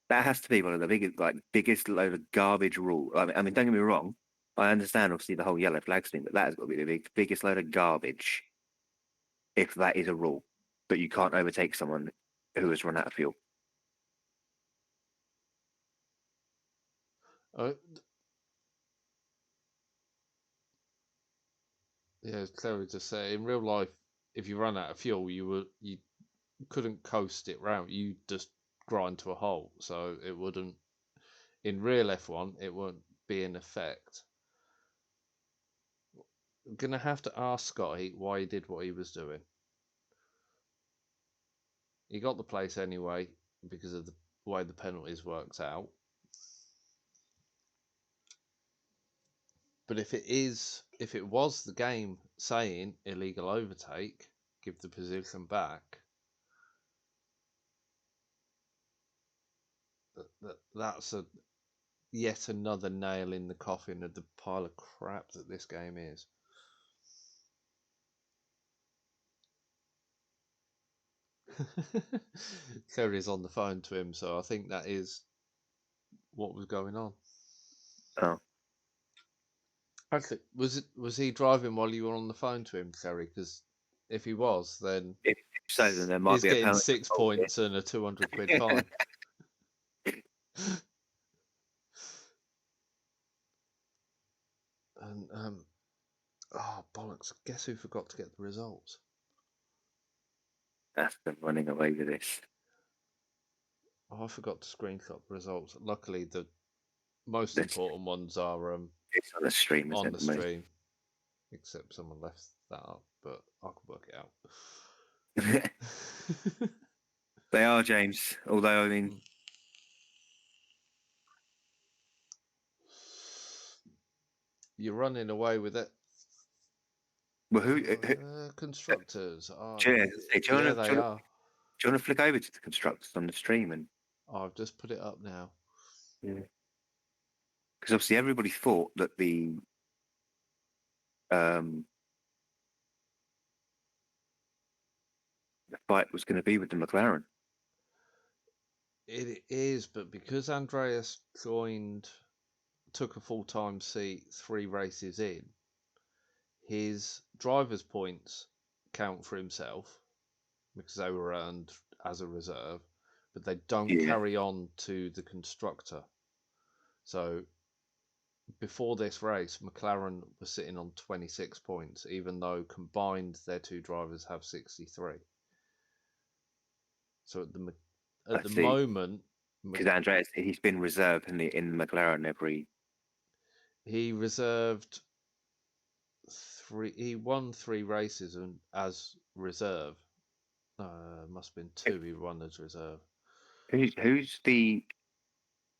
[SPEAKER 2] That has to be one of the biggest load of garbage rules. I mean, don't get me wrong. I understand, obviously, the whole yellow flags thing, but that has got to be the biggest load of garbage if that is a rule. But you can't overtake someone who has run out of fuel.
[SPEAKER 1] Yeah, it's clever to say. In real life, if you run out of fuel, you couldn't coast it round. You just grind to a halt. So it wouldn't. In real F1, it won't be in effect. I'm gonna have to ask Scotty why he did what he was doing. He got the place anyway because of the way the penalties worked out. But if it was the game saying illegal overtake, give the position back, that's yet another nail in the coffin of the pile of crap that this game is. Kerry's on the phone to him, so I think that is what was going on.
[SPEAKER 2] Oh.
[SPEAKER 1] Actually, was he driving while you were on the phone to him, Kerry? Because if he was, then
[SPEAKER 2] If so, then there might
[SPEAKER 1] he's
[SPEAKER 2] be a
[SPEAKER 1] getting
[SPEAKER 2] penalty.
[SPEAKER 1] 6 points and a 200 quid fine. And oh bollocks! Guess who forgot to get the results?
[SPEAKER 2] That's them running away with this.
[SPEAKER 1] Oh, I forgot to screenshot the results. Luckily, the most important ones are
[SPEAKER 2] It's on the stream,
[SPEAKER 1] on
[SPEAKER 2] isn't
[SPEAKER 1] the
[SPEAKER 2] it? Mate?
[SPEAKER 1] stream. Except someone left that up, but I could work it out.
[SPEAKER 2] They are, James. Although, I mean,
[SPEAKER 1] You're running away with it.
[SPEAKER 2] well, who
[SPEAKER 1] Constructors are.
[SPEAKER 2] do you
[SPEAKER 1] Yeah,
[SPEAKER 2] want
[SPEAKER 1] they are.
[SPEAKER 2] to flick over to the constructors on the stream? And
[SPEAKER 1] Oh, I've just put it up now.
[SPEAKER 2] because obviously everybody thought that the fight was going to be with the McLaren.
[SPEAKER 1] It is, but because Andreas took a full-time seat 3 races in, his driver's points count for himself because they were earned as a reserve, but they don't carry on to the constructor. So before this race, McLaren was sitting on 26 points, even though combined their 2 drivers have 63. So at the moment,
[SPEAKER 2] because Andreas, he's been reserved in the McLaren every.
[SPEAKER 1] He reserved 3. He won 3 races as reserve. Must have been 2 he won as reserve.
[SPEAKER 2] Who's the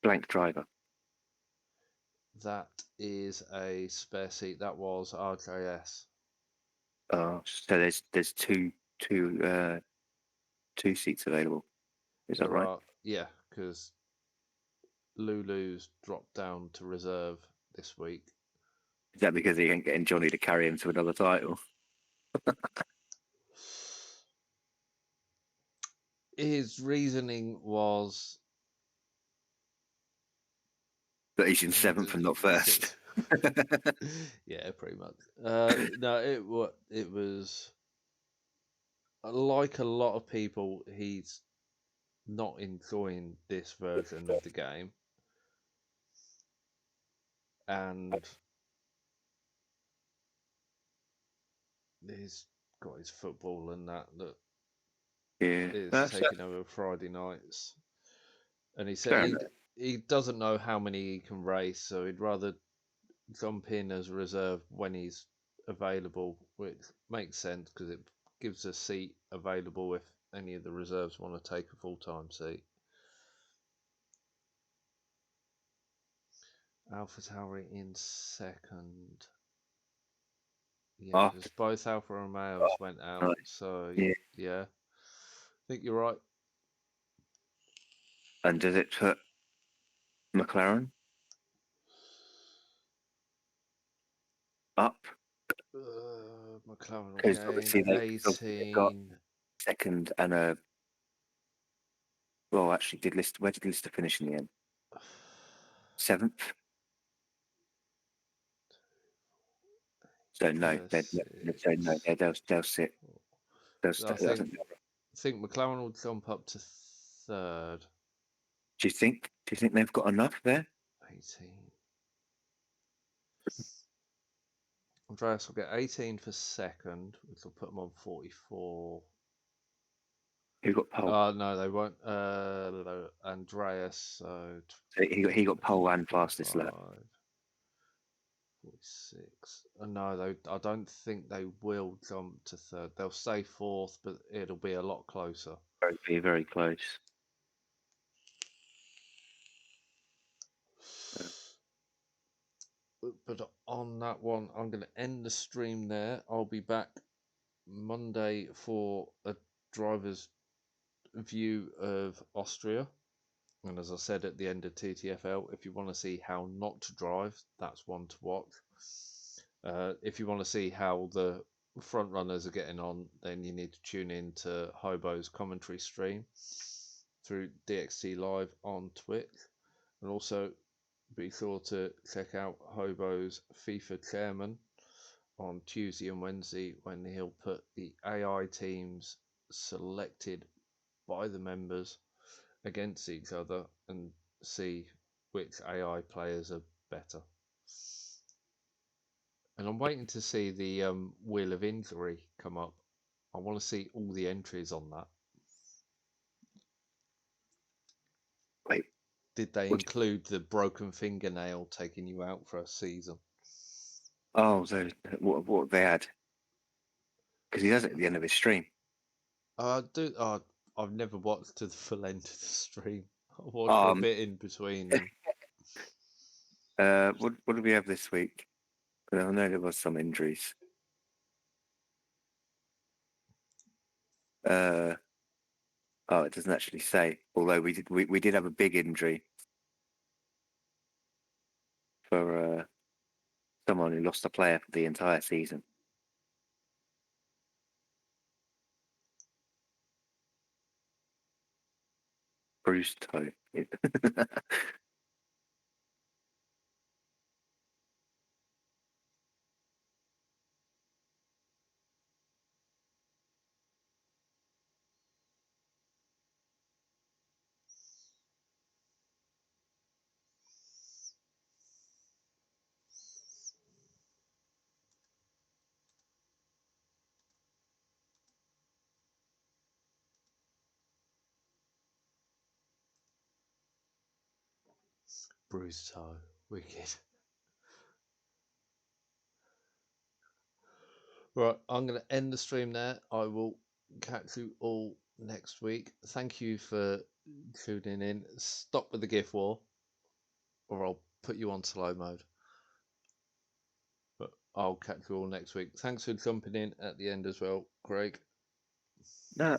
[SPEAKER 2] blank driver?
[SPEAKER 1] That is a spare seat. That was RJS.
[SPEAKER 2] Oh, so there's two seats available. Is that right?
[SPEAKER 1] Yeah, because Lulu's dropped down to reserve this week.
[SPEAKER 2] Is that because he ain't getting Johnny to carry him to another title?
[SPEAKER 1] His reasoning was
[SPEAKER 2] that he's in 7th and not 1st.
[SPEAKER 1] Yeah, pretty much. No, it was like a lot of people. He's not enjoying this version of the game, and he's got his football and that is taking over Friday nights. And he said he doesn't know how many he can race, so he'd rather jump in as a reserve when he's available, which makes sense because it gives a seat available if any of the reserves want to take a full-time seat. AlphaTauri in second. Yeah, because both Alfa Romeos went out, so yeah. I think you're right.
[SPEAKER 2] And does it put McLaren up?
[SPEAKER 1] McLaren again, 18.
[SPEAKER 2] Second and a. Well, actually, where did Lister finish in the end? 7th. So no, they'll sit. They'll
[SPEAKER 1] I
[SPEAKER 2] stay.
[SPEAKER 1] think McLaren will jump up to third.
[SPEAKER 2] Do you think they've got enough there?
[SPEAKER 1] 18. Andreas will get 18 for second, which will put them on 44.
[SPEAKER 2] Who got pole?
[SPEAKER 1] No, they won't. Andreas, so
[SPEAKER 2] he got pole and fastest lap.
[SPEAKER 1] 46. No, I don't think they will jump to third. They'll stay fourth, but it'll be a lot closer.
[SPEAKER 2] It'll be very close.
[SPEAKER 1] But on that one, I'm going to end the stream there. I'll be back Monday for a driver's view of Austria. And as I said at the end of TTFL, if you want to see how not to drive, that's one to watch. If you want to see how the front runners are getting on, then you need to tune in to Hobo's commentary stream through DXT Live on Twitch. And also be sure to check out Hobo's FIFA chairman on Tuesday and Wednesday when he'll put the AI teams selected by the members against each other and see which AI players are better. And I'm waiting to see the Wheel of Injury come up. I want to see all the entries on that.
[SPEAKER 2] Wait,
[SPEAKER 1] did they include the broken fingernail taking you out for a season?
[SPEAKER 2] Oh, so what they had? Because he does it at the end of his stream.
[SPEAKER 1] I've never watched to the full end of the stream. I watched a bit in between them.
[SPEAKER 2] What do we have this week? I know there was some injuries. It doesn't actually say. Although we did have a big injury for someone who lost a player for the entire season. Bruised toe.
[SPEAKER 1] Bruised toe. Wicked. Right, I'm going to end the stream there. I will catch you all next week. Thank you for tuning in. Stop with the GIF war, or I'll put you on slow mode. But I'll catch you all next week. Thanks for jumping in at the end as well, Craig.
[SPEAKER 2] No,